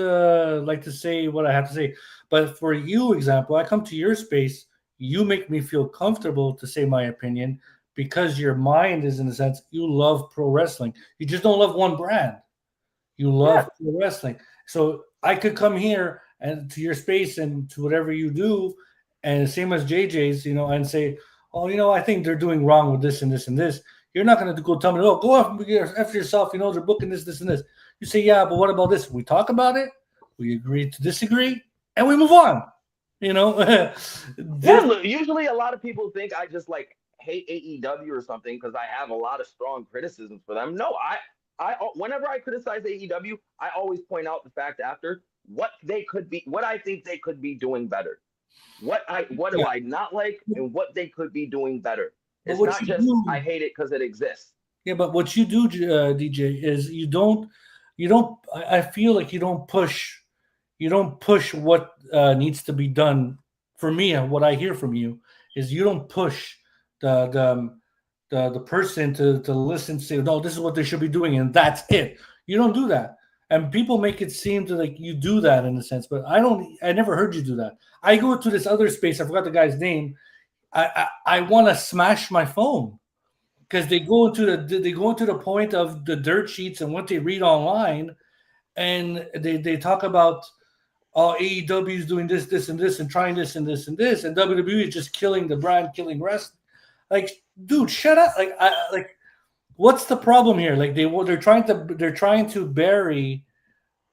like to say what I have to say, but for you, example, I come to your space. You make me feel comfortable to say my opinion because your mind is in a sense you love pro wrestling. You just don't love one brand. You Yeah. love pro wrestling. So I could come here and to your space and to whatever you do, and same as JJ's, and say, oh, I think they're doing wrong with this and this and this. You're not going to go tell me, oh, go off after yourself. They're booking this, this, and this. You say, yeah, but what about this? We talk about it. We agree to disagree, and we move on. Yeah, This, look, usually a lot of people think I just like hate AEW or something because I have a lot of strong criticisms for them. No, whenever I criticize AEW, I always point out the fact after what I think they could be doing better. What do yeah, I not like and what they could be doing better. but It's what not you just I do, hate it because it exists. yeah, but what you do, DJ, is you don't. I feel like you don't push what needs to be done. For me, what I hear from you is you don't push the the the person to listen, say no, this is what they should be doing, and that's it. You don't do that, and people make it seem to like you do that in a sense, but I don't. I never heard you do that. I go to this other space. I forgot the guy's name. I want to smash my phone because they go into the point of the dirt sheets and what they read online, and they talk about AEW is doing this, this, and this, and trying this and this and this, and WWE is just killing the brand, killing wrestling. Like, dude, shut up! Like, what's the problem here? Like, they're trying to bury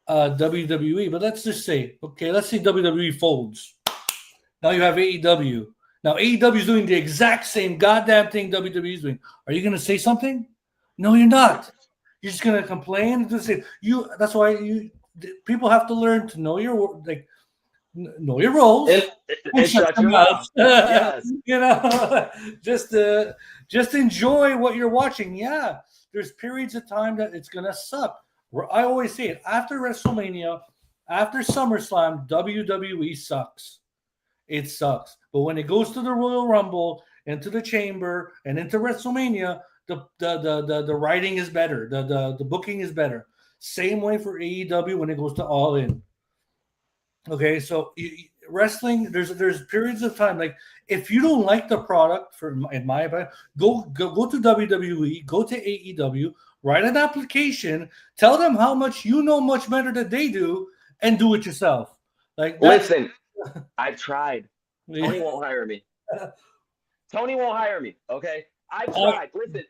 WWE, but let's just say, okay, let's say WWE folds. Now you have AEW. Now AEW is doing the exact same goddamn thing WWE is doing. Are you going to say something? No, you're not. You're just going to complain. Just say you. That's why people have to learn to know know your roles And and and shut shut your your mouth. mouth. Yes. just just enjoy what you're watching. Yeah, there's periods of time that it's gonna suck. I always say it after WrestleMania, after SummerSlam, WWE sucks. It sucks. But when it goes to the Royal Rumble, into the Chamber, and into WrestleMania, the writing is better. The booking is better. Same way for AEW when it goes to All In. Okay, so wrestling, there's periods of time like if you don't like the product, in my opinion, go to WWE, go to AEW, write an application, tell them how much you know much better than they do, and do it yourself. Like that's Listen, I've tried. Tony won't hire me. Tony won't hire me. Okay. I I, tried. Listen,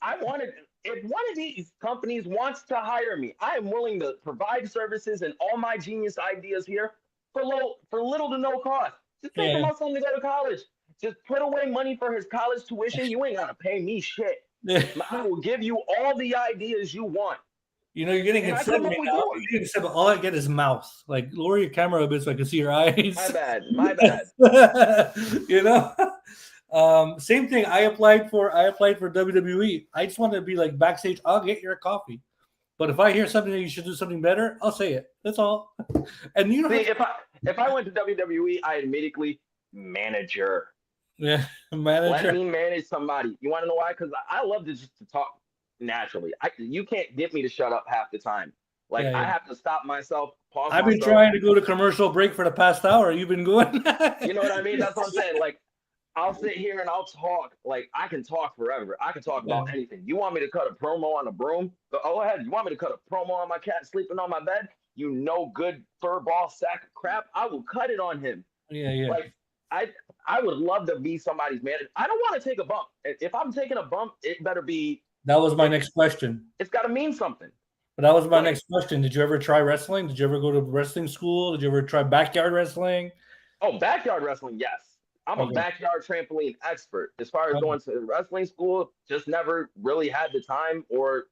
I wanted, if one of these companies wants to hire me, I am willing to provide services and all my genius ideas here for little to no cost. Just pay for yeah. my son to go to college. Just put away money for his college tuition. You ain't gotta pay me shit. I will give you all the ideas you want, You're getting and I upset come at up me with now. yours. You're getting upset, but all I get is mouth. Like lower your camera a bit so I can see your My eyes. bad. My bad. you know. Same thing. I applied for WWE. I just want to be like backstage. I'll get your coffee. But if I hear something that you should do something better, I'll say it. That's all. And you don't See, have to. if I went to WWE, I immediately manager. Yeah, Let manager. me manage somebody. You want to know why? Because I love to just to talk naturally. You can't get me to shut up half the time. Like Yeah, I yeah. have to stop myself, pause I've been myself. trying to go to commercial break for the past hour. You've been going. You know what I mean? That's what I'm saying. Like I'll sit here and I'll talk. Like I can talk forever. I can talk Yeah, about anything. You want me to cut a promo on a broom? Go ahead. You want me to cut a promo on my cat sleeping on my bed? You know, good fur ball sack of crap. I will cut it on him. yeah, yeah. Like I I would love to be somebody's manager. I don't want to take a bump. If I'm taking a bump, it better be That was my it, next question. it's got to mean something. But that was my Like, next question. Did you ever try wrestling? Did you ever go to wrestling school? Did you ever try backyard wrestling? oh, backyard wrestling, yes. I'm a Okay. backyard trampoline expert. As far as Okay. going to wrestling school, just never really had the time. Or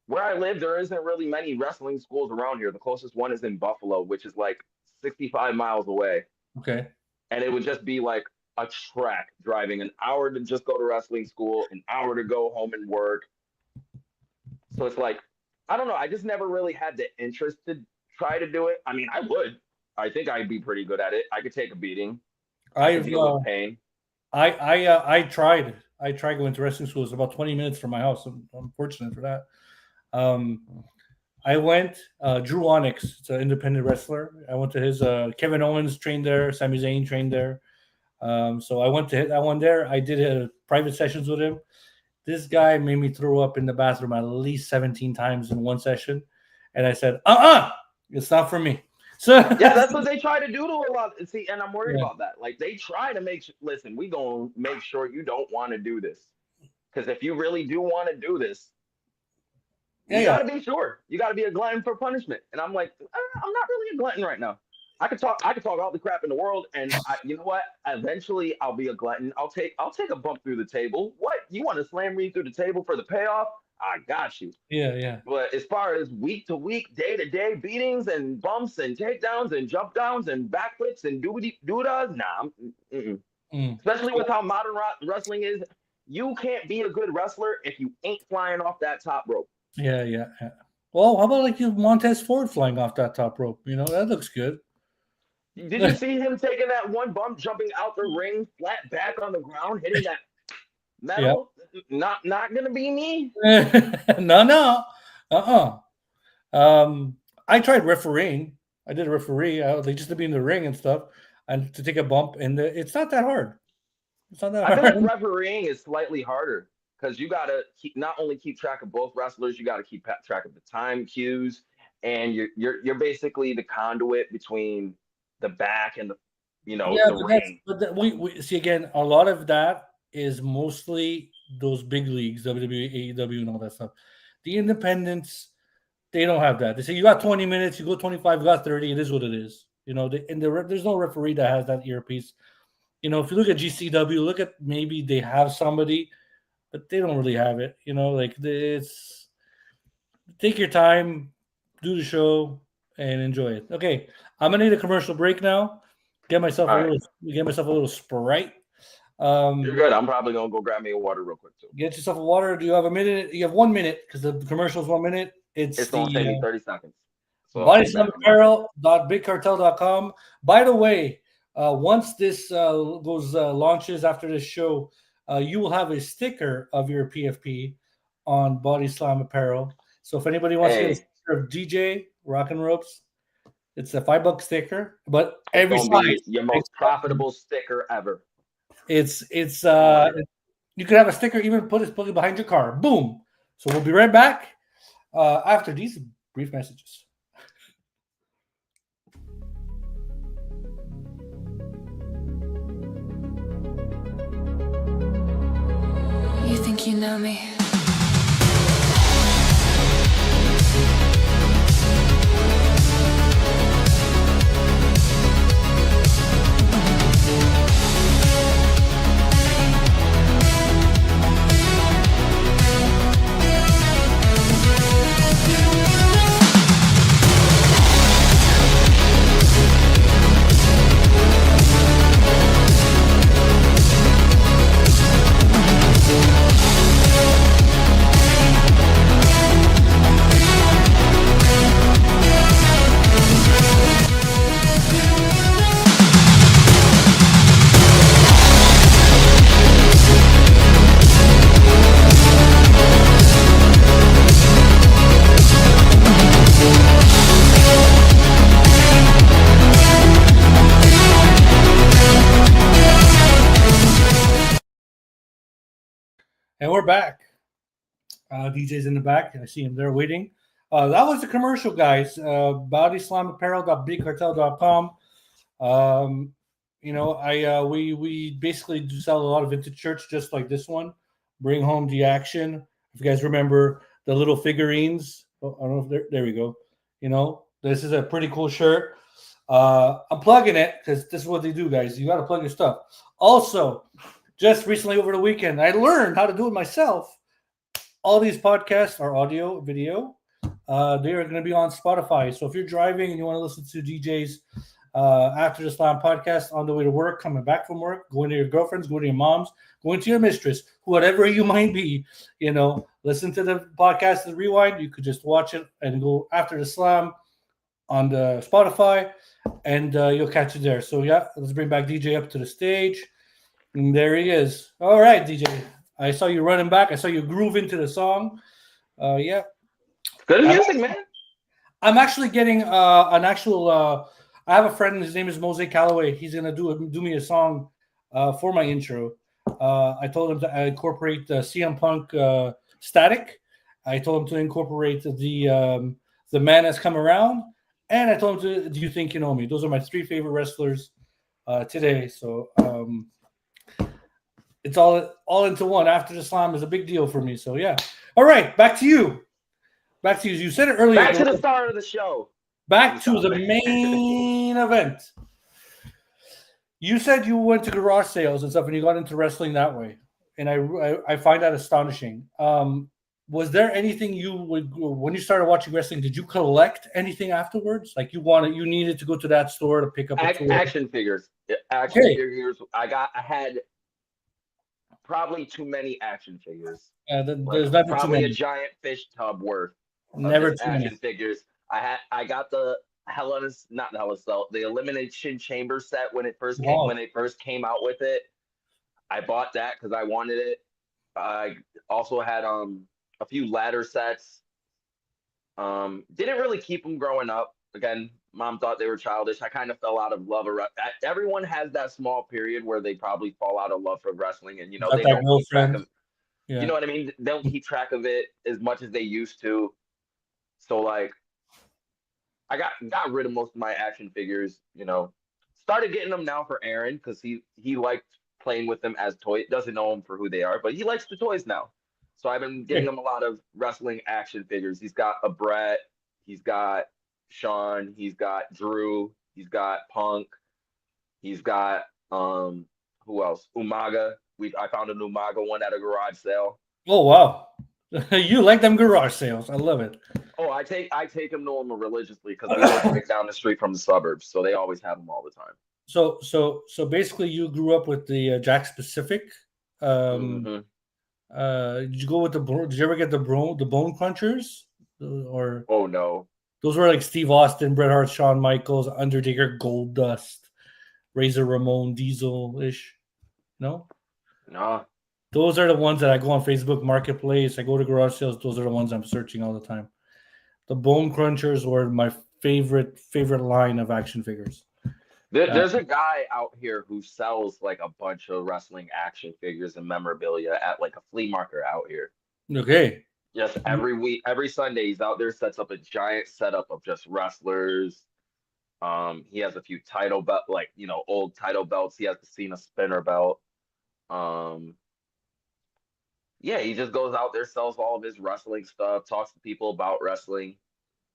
where I live, there isn't really many wrestling schools around here. The closest one is in Buffalo, which is like 65 miles away. Okay. And it would just be like a trek driving an hour to just go to wrestling school, an hour to go home and work. So it's like, I don't know. I just never really had the interest to try to do it. I mean, I would. I think I'd be pretty good at it. I could take a beating. I could deal with pain. I tried. I tried going to wrestling school. It's about 20 minutes from my house. I'm fortunate for that. I went. Drew Onyx, it's an independent wrestler. I went to his. Kevin Owens trained there. Sami Zayn trained there. So I went to hit that one there. I did private sessions with him. This guy made me throw up in the bathroom at least 17 times in one session, and I said, it's not for me. So yeah, that's what they try to do to a lot. See, and I'm worried about that. Like they try to listen, we gonna make sure you don't want to do this, because if you really do want to do this, you gotta be sure. You gotta be a glutton for punishment. And I'm like, I'm not really a glutton right now. I could talk all the crap in the world, and you know what? Eventually, I'll be a glutton. I'll take a bump through the table. What, you want to slam me through the table for the payoff? I got you. Yeah. But as far as week to week, day to day beatings and bumps and takedowns and jump downs and backflips and doodas, nah. Especially with how modern wrestling is, you can't be a good wrestler if you ain't flying off that top rope. Yeah. Well, how about like Montez Ford flying off that top rope? You know, that looks good. Did you see him taking that one bump, jumping out the ring, flat back on the ground, hitting that metal? Yep. Not gonna be me. No. I tried refereeing. I did a referee. They just to be in the ring and stuff, and to take a bump, and it's not that hard. It's not that hard. I think refereeing is slightly harder because you gotta not only keep track of both wrestlers, you gotta keep track of the time cues, and you're basically the conduit between the back and the ring. But we see again, a lot of that is mostly those big leagues, WWE, AEW, and all that stuff. The independents, they don't have that. They say you got 20 minutes, you go 25, you got 30. It is what it is. You know, there's no referee that has that earpiece. You know, if you look at GCW, look at maybe they have somebody, but they don't really have it. You know, like it's take your time, do the show, and enjoy it. Okay, I'm gonna need a commercial break now. Get myself a little Sprite. You're good. I'm probably gonna go grab me a water real quick too. Get yourself a water. Do you have a minute? You have 1 minute because the commercial is 1 minute. It's gonna take me 30 seconds. So bodyslamapparel.bigcartel.com. By the way, once this launches after this show, you will have a sticker of your PFP on Body Slam Apparel. So if anybody wants to get a sticker of DeeJay ROC N Ropes, it's a $5 sticker. But every size, your most profitable sticker ever. It's you could have a sticker, even put it behind your car. Boom. So we'll be right back after these brief messages. You think you know me? And we're back. DJ's in the back. I see him there waiting. That was the commercial, guys. BodySlamApparel.bigcartel.com. We basically do sell a lot of vintage shirts just like this one. Bring home the action. If you guys remember the little figurines. Oh, I don't know if there we go. You know, this is a pretty cool shirt. I'm plugging it because this is what they do, guys. You got to plug your stuff. Also, just recently over the weekend, I learned how to do it myself. All these podcasts are audio, video. They are going to be on Spotify. So if you're driving and you want to listen to DJ's After the Slam podcast on the way to work, coming back from work, going to your girlfriend's, going to your mom's, going to your mistress, whatever you might be, listen to the podcast and rewind. You could just watch it and go After the Slam on the Spotify, and you'll catch it there. So yeah, let's bring back DJ up to the stage. And there he is. All right, DJ. I saw you running back. I saw you groove into the song. Yeah, Good I'm, music, man. I'm actually getting an actual. I have a friend. His name is Mose Calloway. He's gonna do me a song for my intro. I told him to incorporate CM Punk static. I told him to incorporate the man has come around, and I told him to. Do you think you know me? Those are my three favorite wrestlers today. So it's all into one. After the Slam is a big deal for me. So yeah. All right, back to you. Back to you. You said it earlier. Back to the start of the show. Back to the main event. You said you went to garage sales and stuff, and you got into wrestling that way, and I find that astonishing. Was there anything you would when you started watching wrestling? Did you collect anything afterwards? Like you needed to go to that store to pick up action figures. Action figures. I had probably too many action figures. There's never probably too a giant fish tub worth. Never too action many figures. I got the the Elimination Chamber set when it first came out with it. I bought that because I wanted it. I also had a few ladder sets. Didn't really keep them growing up. Again, mom thought they were childish. I kind of fell out of love. Everyone has that small period where they probably fall out of love for wrestling, and they don't keep track of. Yeah. You know what I mean? They don't keep track of it as much as they used to. So like, I got rid of most of my action figures. Started getting them now for Aaron because he liked playing with them as toys. Doesn't know them for who they are, but he likes the toys now. So I've been getting him a lot of wrestling action figures. He's got a Brett. He's got Sean. He's got Drew. He's got Punk. He's got who else? Umaga. I found an Umaga one at a garage sale. Oh wow. You like them garage sales. I love it. Oh, I take them to them religiously because we live right down the street from the suburbs, so they always have them all the time. So basically, you grew up with the Jack Pacific. Did you go with Did you ever get the Bone Crunchers? Or oh no, those were like Steve Austin, Bret Hart, Shawn Michaels, Undertaker, Goldust, Razor Ramon, Diesel-ish. No. Those are the ones that I go on Facebook Marketplace. I go to garage sales. Those are the ones I'm searching all the time. The Bone Crunchers were my favorite line of action figures. There's a guy out here who sells like a bunch of wrestling action figures and memorabilia at like a flea market out here. Okay. Just every Sunday he's out there, sets up a giant setup of just wrestlers. He has a few title old title belts. He has the Cena spinner belt. Yeah, he just goes out there, sells all of his wrestling stuff, talks to people about wrestling.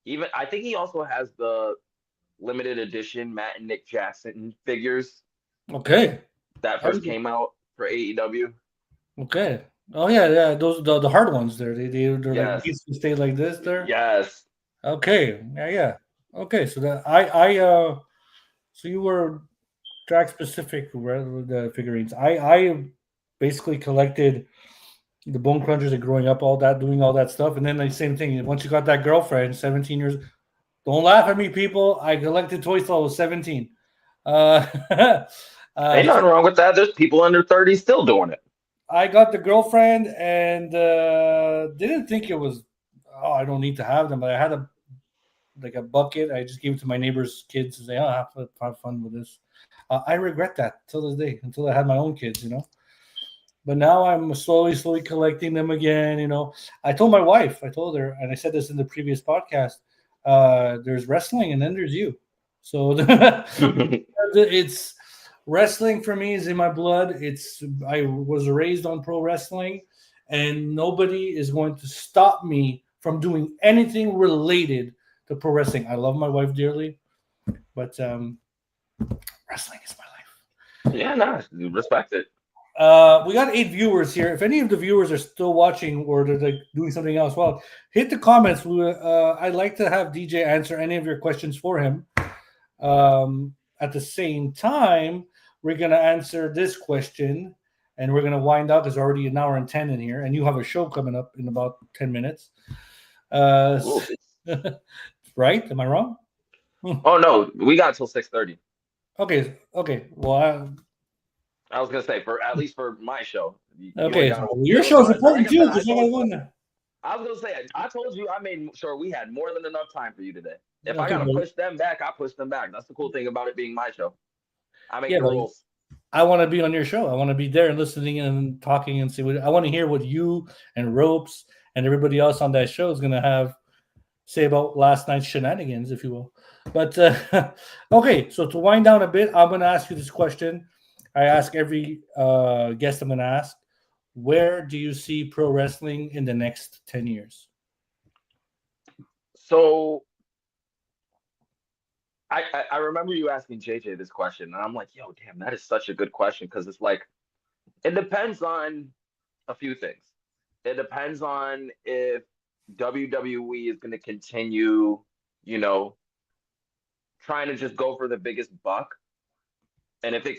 I think he also has the limited edition Matt and Nick Jackson figures. Okay. That first came out for AEW. Okay. Oh yeah. Those the hard ones there. They're like these stay like this there. Yes. Okay. Yeah. Okay. So that so you were track specific with the figurines. I basically collected the Bone Crunchers and growing up, doing all that stuff, and then the same thing. Once you got that girlfriend, 17 years. Don't laugh at me, people. I collected toys till I was 17. Ain't nothing wrong with that. There's people under 30 still doing it. I got the girlfriend and didn't think it was. Oh, I don't need to have them. But I had a bucket. I just gave it to my neighbor's kids to say, "Oh, have fun with this." I regret that till this day until I had my own kids, But now I'm slowly collecting them again. I told my wife. I told her, and I said this in the previous podcast. There's wrestling, and then there's you. So it's wrestling for me is in my blood. I was raised on pro wrestling, and nobody is going to stop me from doing anything related to pro wrestling. I love my wife dearly, but wrestling is my life. Yeah, no, respect it. We got 8 viewers here. If any of the viewers are still watching or they're like doing something else, well, hit the comments. I'd like to have DJ answer any of your questions for him. At the same time, we're gonna answer this question, and we're gonna wind up. There's already an hour and 10 in here, and you have a show coming up in about 10 minutes. Right? Am I wrong? Oh no, we got till 6:30. Okay. Well, I was gonna say for at least for my show, you were okay. down. So your show's Like important I too, said, I because I gotta told. go in there. I was gonna say, I told you I made sure we had more than enough time for you today. If I Okay, gotta but push them back, I push them back. That's the cool thing about it being my show. I make yeah, the but rules. I want to be on your show. I want to be there and listening and talking and see what I want to hear what you and Ropes and everybody else on that show is gonna have say about last night's shenanigans, if you will. But okay, so to wind down a bit, I'm going to ask you this question. I ask every guest I'm going to ask: where do you see pro wrestling in the next 10 years? So I remember you asking JJ this question, and I'm like, yo, damn, that is such a good question because it's like it depends on a few things. It depends on if WWE is going to continue, you know, trying to just go for the biggest buck, and if Yeah.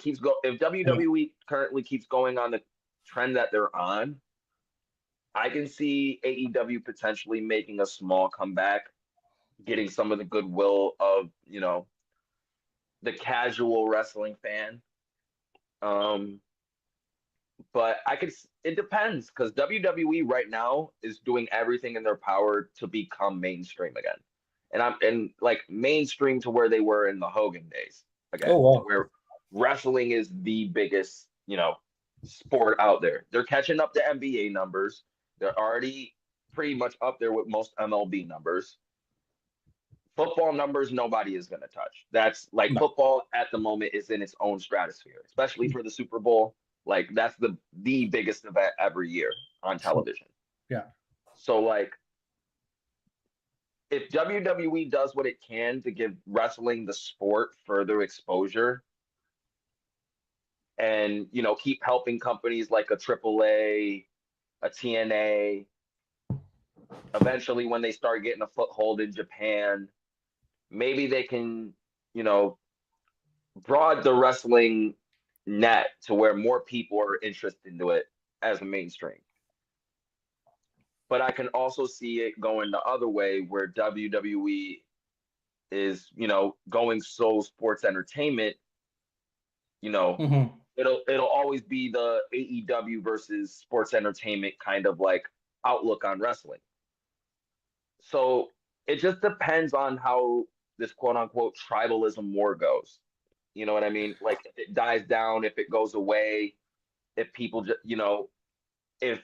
WWE currently keeps going on the trend that they're on, I can see AEW potentially making a small comeback, getting some of the goodwill of, the casual wrestling fan. Um, but it depends because WWE right now is doing everything in their power to become mainstream again. And like mainstream to where they were in the Hogan days Oh again, to wow. where wrestling is the biggest, sport out there. They're catching up to NBA numbers. They're already pretty much up there with most MLB numbers. Football numbers, nobody is going to touch. That's like No. football at the moment is in its own stratosphere, especially for the Super Bowl. Like that's the biggest event every year on television. Yeah. So like if WWE does what it can to give wrestling the sport further exposure and keep helping companies like a AAA, a TNA, eventually when they start getting a foothold in Japan, maybe they can, you know, broad the wrestling net to where more people are interested into it as a mainstream. But I can also see it going the other way where WWE is, going sole sports entertainment, you know, Mm-hmm. it'll always be the AEW versus sports entertainment kind of like outlook on wrestling. So it just depends on how this quote unquote tribalism war goes. You know what I mean? Like if it dies down, if it goes away, if people just, if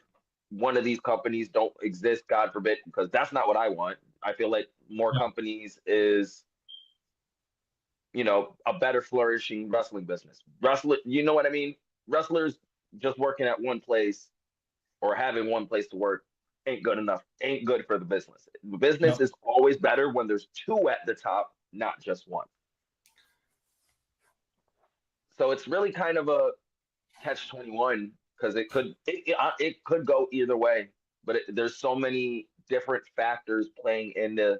one of these companies don't exist, God forbid, because that's not what I want. I feel like more companies is, a better flourishing wrestling business. Wrestler, you know what I mean? Wrestlers just working at one place or having one place to work ain't good enough. Ain't good for the business. The business No. is always better when there's two at the top, not just one. So it's really kind of a catch 21 because it could go either way, but there's so many different factors playing into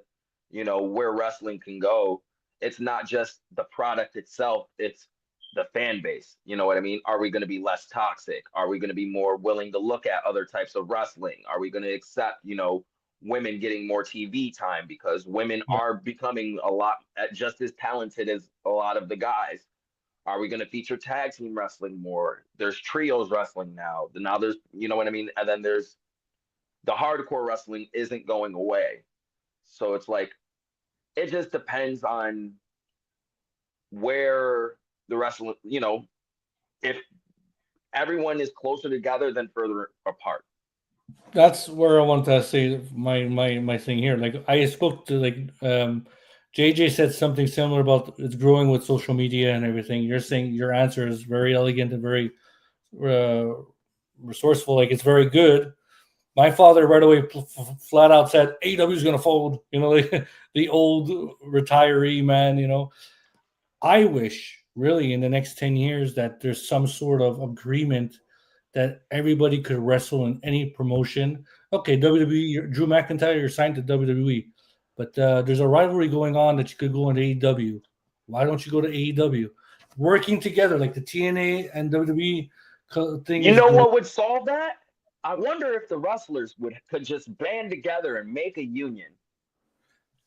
where wrestling can go. It's not just the product itself, it's the fan base. You know what I mean? Are we going to be less toxic? Are we going to be more willing to look at other types of wrestling? Are we going to accept women getting more TV time because women Yeah. are becoming a lot just as talented as a lot of the guys? Are we going to feature tag team wrestling more? There's trios wrestling now. Now there's, you know what I mean? And then there's the hardcore wrestling isn't going away. So it's like, it just depends on where the wrestling, if everyone is closer together than further apart. That's where I want to say my thing here. Like I spoke to JJ said something similar about it's growing with social media and everything. You're saying your answer is very elegant and very uh, resourceful. Like it's very good. My father right away flat out said AEW is going to fold. Like the old retiree man. I wish really in the next 10 years that there's some sort of agreement that everybody could wrestle in any promotion. Okay, WWE, Drew McIntyre, you're signed to WWE, but there's a rivalry going on that you could go into AEW. Why don't you go to AEW? Working together like the TNA and WWE thing You is know great. what would solve that? I wonder if the wrestlers could just band together and make a union.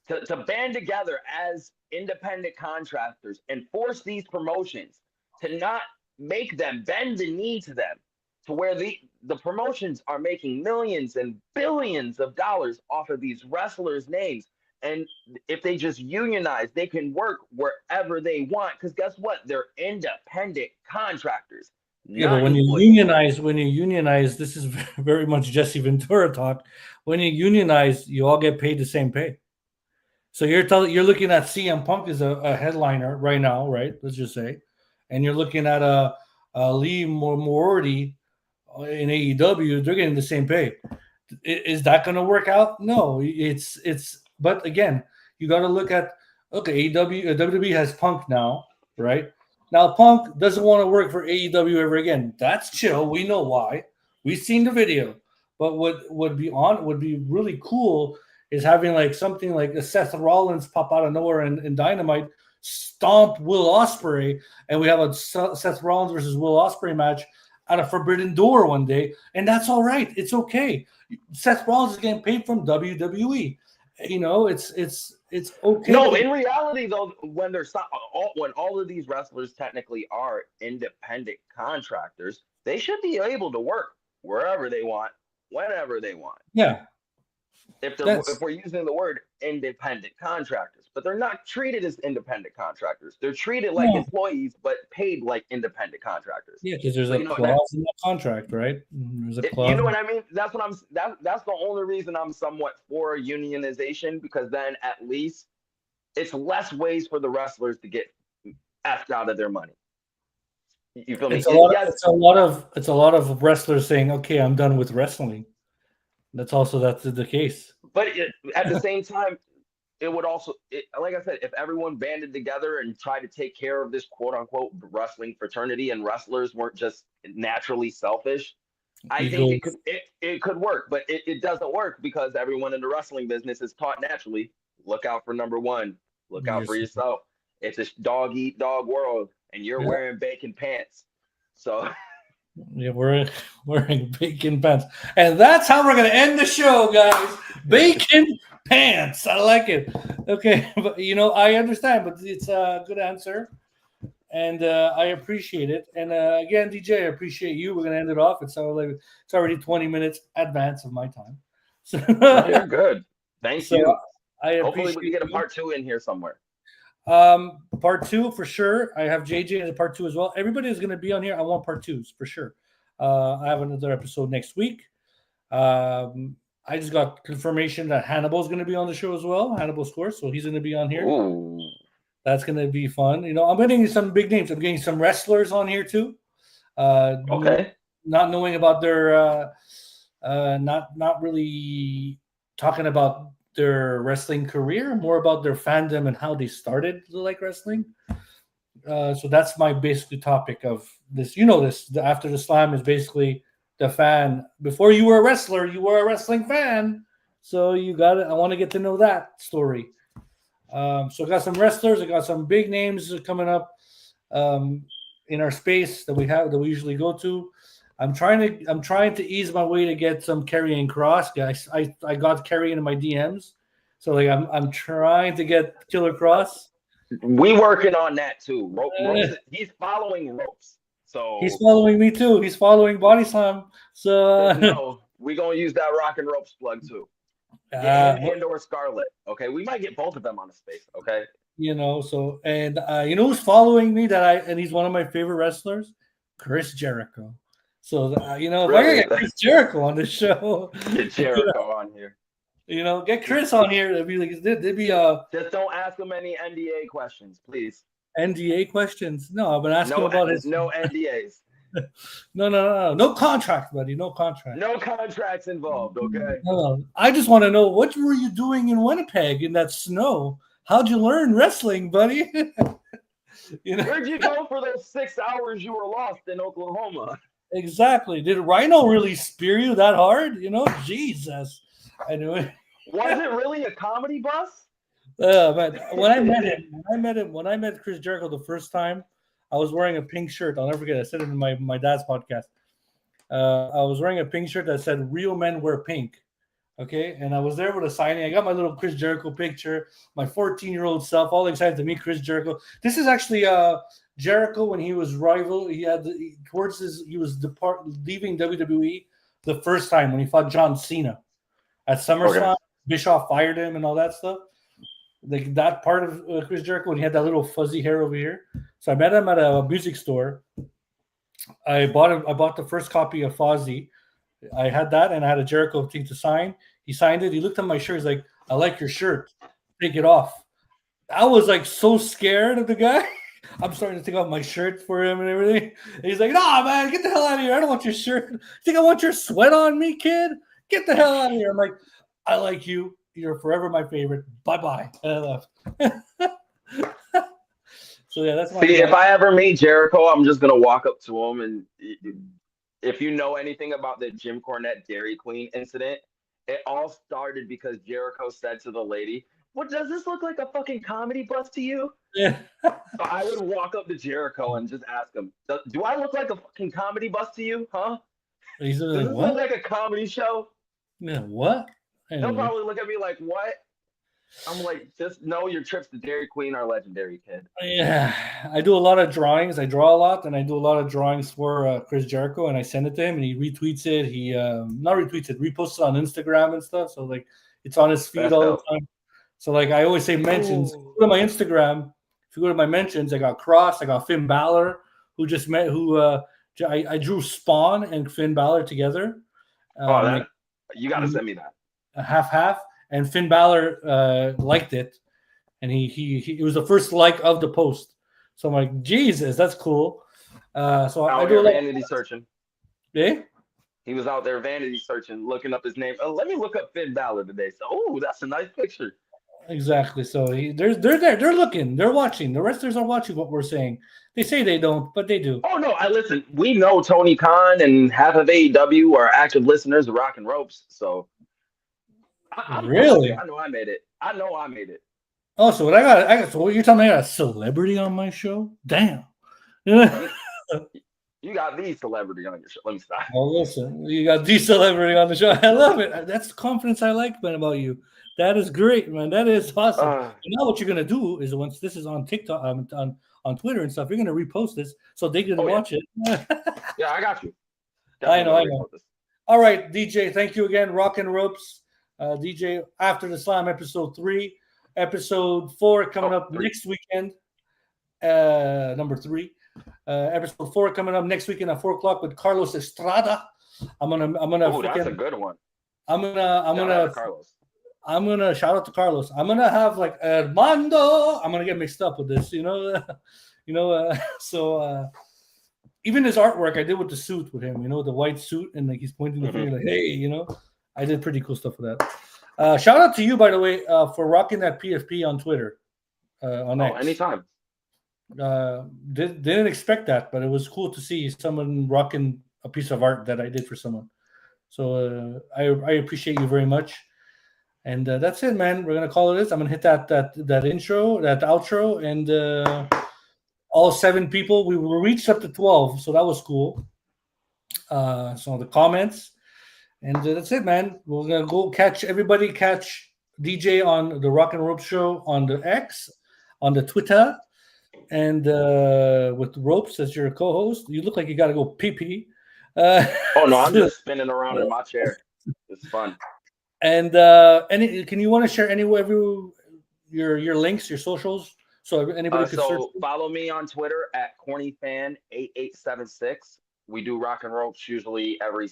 to band together as independent contractors and force these promotions to not make them bend the knee to them, to where the promotions are making millions and billions of dollars off of these wrestlers' names. And if they just unionize, they can work wherever they want. Because guess what? They're independent contractors, Yeah, but not employees. when you unionize, this is very much Jesse Ventura talk. When you unionize, you all get paid the same pay. So you're looking at CM Punk as a headliner right now, right? Let's just say, and you're looking at a Lee Moriarty in AEW. They're getting the same pay. Is that going to work out? No, it's. But again, you got to look at WWE has Punk now, right? Now Punk doesn't want to work for AEW ever again. That's chill. We know why. We've seen the video. But what would be really cool is having like something like a Seth Rollins pop out of nowhere and Dynamite stomp Will Ospreay, and we have a Seth Rollins versus Will Ospreay match at a Forbidden Door one day, and that's all right. It's okay. Seth Rollins is getting paid from WWE. You know, it's okay. No, in reality, though, when all of these wrestlers technically are independent contractors, they should be able to work wherever they want, whenever they want. Yeah. If we're using the word independent contractors, but they're not treated as independent contractors. They're treated like employees, but paid like independent contractors. Yeah, because there's a clause in the contract, right? There's a clause. You know what I mean? That's the only reason I'm somewhat for unionization, because then at least it's less ways for the wrestlers to get effed out of their money. You feel me? It's a lot of wrestlers saying, "Okay, I'm done with wrestling." That's the case. But at the same time, it would also, like I said, if everyone banded together and tried to take care of this quote unquote wrestling fraternity, and wrestlers weren't just naturally selfish, I think it could work. But it doesn't work because everyone in the wrestling business is taught naturally: look out for number one, look out for yourself. It's a dog eat dog world, and you're wearing bacon pants. So. Yeah, we're wearing bacon pants. And that's how we're going to end the show, guys. Bacon pants. I like it. Okay. But, I understand, but it's a good answer. And I appreciate it. And again, DJ, I appreciate you. We're going to end it off. It's already 20 minutes advance of my time. So you're good. Thank you. Hopefully we can get a part 2 in here somewhere. Part 2 for sure. I have JJ as a part 2 as well. Everybody is going to be on here. I want part 2s for sure. I have another episode next week. I just got confirmation that Hannibal's going to be on the show as well. Hannibal Scores, so he's going to be on here. Ooh. That's going to be fun. I'm getting some big names. I'm getting some wrestlers on here too. Okay. Not knowing about their, not really talking about their wrestling career, more about their fandom and how they started to like wrestling. So that's my basically topic of this. After the Slam is basically the fan. Before you were a wrestler, you were a wrestling fan. So I want to get to know that story. So I got some wrestlers. I got some big names coming up in our space that we usually go to. I'm trying to ease my way to get some Karrion Kross, guys. I got Karrion in my DMs, so I'm trying to get Killer Kross. We working on that too. Ropes, he's following Ropes, so he's following me too. He's following Body Slam. So no, we gonna use that ROC N Ropes plug too. And or Scarlet. Okay, we might get both of them on the space. Okay. So who's following me and he's one of my favorite wrestlers, Chris Jericho. So, if I get Chris Jericho on the show. Get Jericho on here. Get Chris on here. They'd be Just don't ask him any NDA questions, please. NDA questions? No, I've been asking about his. No NDAs. No contract, buddy. No contract. No contracts involved, okay? No. I just want to know, what were you doing in Winnipeg in that snow? How'd you learn wrestling, buddy? Where'd you go for those 6 hours you were lost in Oklahoma? Exactly. Did Rhino really spear you that hard? Jesus. Anyway. Was it really a comedy bus? But when I met Chris Jericho the first time, I was wearing a pink shirt. I'll never forget. I said it in my dad's podcast. I was wearing a pink shirt that said "Real men wear pink." Okay, and I was there with a signing. I got my little Chris Jericho picture, my 14-year-old self, all excited to meet Chris Jericho. This is actually Jericho when he was rival. He had he was leaving WWE the first time when he fought John Cena at SummerSlam. Okay. Bischoff fired him and all that stuff. Like that part of Chris Jericho when he had that little fuzzy hair over here. So I met him at a music store. I bought the first copy of Fozzy. I had that, and I had a Jericho thing to sign. He signed it. He looked at my shirt. He's like, "I like your shirt. Take it off." I was like so scared of the guy. I'm starting to take off my shirt for him and everything. And he's like, "Nah, man, get the hell out of here. I don't want your shirt. You think I want your sweat on me, kid? Get the hell out of here." I'm like, "I like you. You're forever my favorite. Bye-bye." And I left. So yeah, that's my See, if I ever meet Jericho, I'm just gonna walk up to him, and if you know anything about the Jim Cornette Dairy Queen incident, it all started because Jericho said to the lady, "What, does this look like a fucking comedy bus to you?" Yeah. So I would walk up to Jericho and just ask him, "Do I look like a fucking comedy bus to you, huh? He's Does like, this "What? look like a comedy show?" Yeah, what?" He'll Anyway. probably look at me like, "What?" I'm like, "Just know your trips to Dairy Queen are legendary, kid." Yeah, I do a lot of drawings. I draw a lot, and I do a lot of drawings for Chris Jericho, and I send it to him, and he retweets it. He not retweets it, reposts it on Instagram and stuff. So like, it's on his feed That's all dope. the time. So like, I always say mentions. If Ooh. you go to my Instagram, if you go to my mentions, I got Cross, I got Finn Balor, who just met. I drew Spawn and Finn Balor together. Oh, Like you got to send me that. a half, and Finn Balor liked it. And he it was the first like of the post. So I'm like, Jesus, that's cool. So I Out do a here lot. vanity searching. Yeah, He was out there vanity searching, looking up his name. Let me look up Finn Balor today. So, oh, that's a nice picture. exactly. So they're there. They're looking. They're watching. The wrestlers are watching what we're saying. They say they don't, but they do. Oh no, I listen. We know Tony Khan and half of AEW are active listeners of Rock and Ropes. So I'm pushing it. Really? I know I made it. I know I made it. Oh, so what I got. So what you're telling me? I got a celebrity on my show? Damn. You got the celebrity on your show. Let me stop. Oh, listen, you got the celebrity on the show. I love it. That's the confidence I like, man, about you. That is great, man. That is awesome. And now what you're gonna do is once this is on TikTok, on Twitter and stuff, you're gonna repost this so they can watch it. Yeah, I got you. I know. All right, DJ. Thank you again. Rock and Ropes, DJ. After the Slam, episode 3, episode 4 coming up next weekend. Number 3. Episode 4 coming up next weekend at 4:00 with Carlos Estrada. I'm gonna. Oh, that's a good one. I'm gonna Carlos. I'm gonna shout out to Carlos. I'm gonna have like Armando. I'm gonna get mixed up with this, So even his artwork I did with the suit with him, the white suit, and like he's pointing the finger like, hey, I did pretty cool stuff with that. Shout out to you, by the way, for rocking that PFP on Twitter. On X. Anytime. Didn't expect that, but it was cool to see someone rocking a piece of art that I did for someone. So I appreciate you very much. And that's it, man. We're gonna call it this. I'm gonna hit that intro, that outro, and all 7 people. We reached up to 12, so that was cool. So the comments, and that's it, man. We're gonna go catch DJ on the Rock and Rope Show on the X, on the Twitter, and with Ropes as your co-host. You look like you got to go pee-pee. Oh no, I'm just spinning around in my chair. It's fun. And can you want to share your links, your socials, so anybody can search? Follow me on Twitter at cornyfan8876. We do Rock and Ropes usually every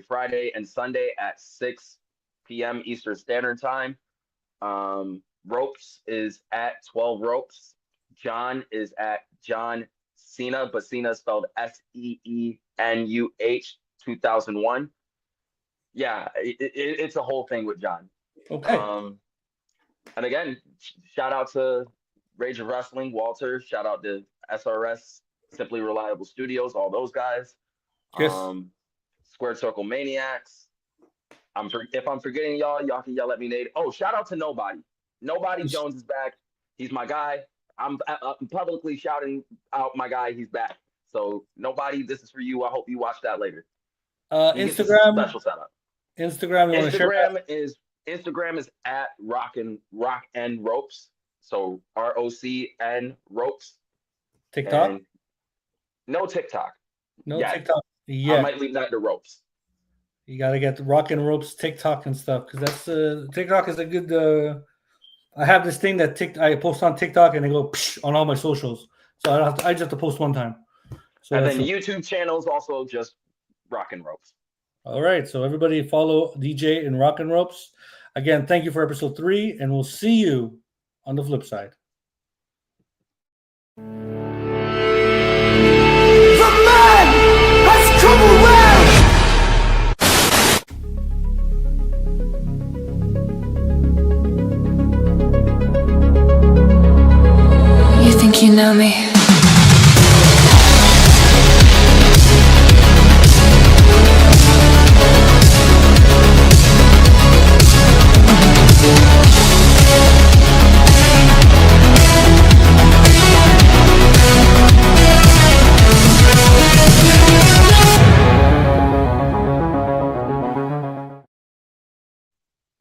Friday and Sunday at 6 p.m. Eastern Standard Time. Ropes is at 12 Ropes. John is at John Cena, but Cena is spelled SEENUH 2001. Yeah, it's a whole thing with John. Okay. And again, shout out to Rage of Wrestling, Walter. Shout out to SRS, Simply Reliable Studios, all those guys. Yes. Squared Circle Maniacs. If I'm forgetting y'all can yell at me, Nate. Oh, shout out to Nobody. Nobody Jones is back. He's my guy. I'm publicly shouting out my guy. He's back. So Nobody, this is for you. I hope you watch that later. Instagram. Special setup. Instagram, you want to share that? Instagram is at rock and ropes. So ROC N ropes. TikTok? And no TikTok. No Yeah. TikTok. I Yeah. might leave that to ropes. You got to get the ROC N ROPES TikTok and stuff because that's TikTok is a good. I have this thing that I post on TikTok and they go on all my socials, so I just have to post one time. So and then YouTube channels also just ROC N ROPES. All right, so everybody follow DeeJay and ROC N ROPES. Again, thank you for episode 3, and we'll see you on the flip side. The man has come around! You think you know me?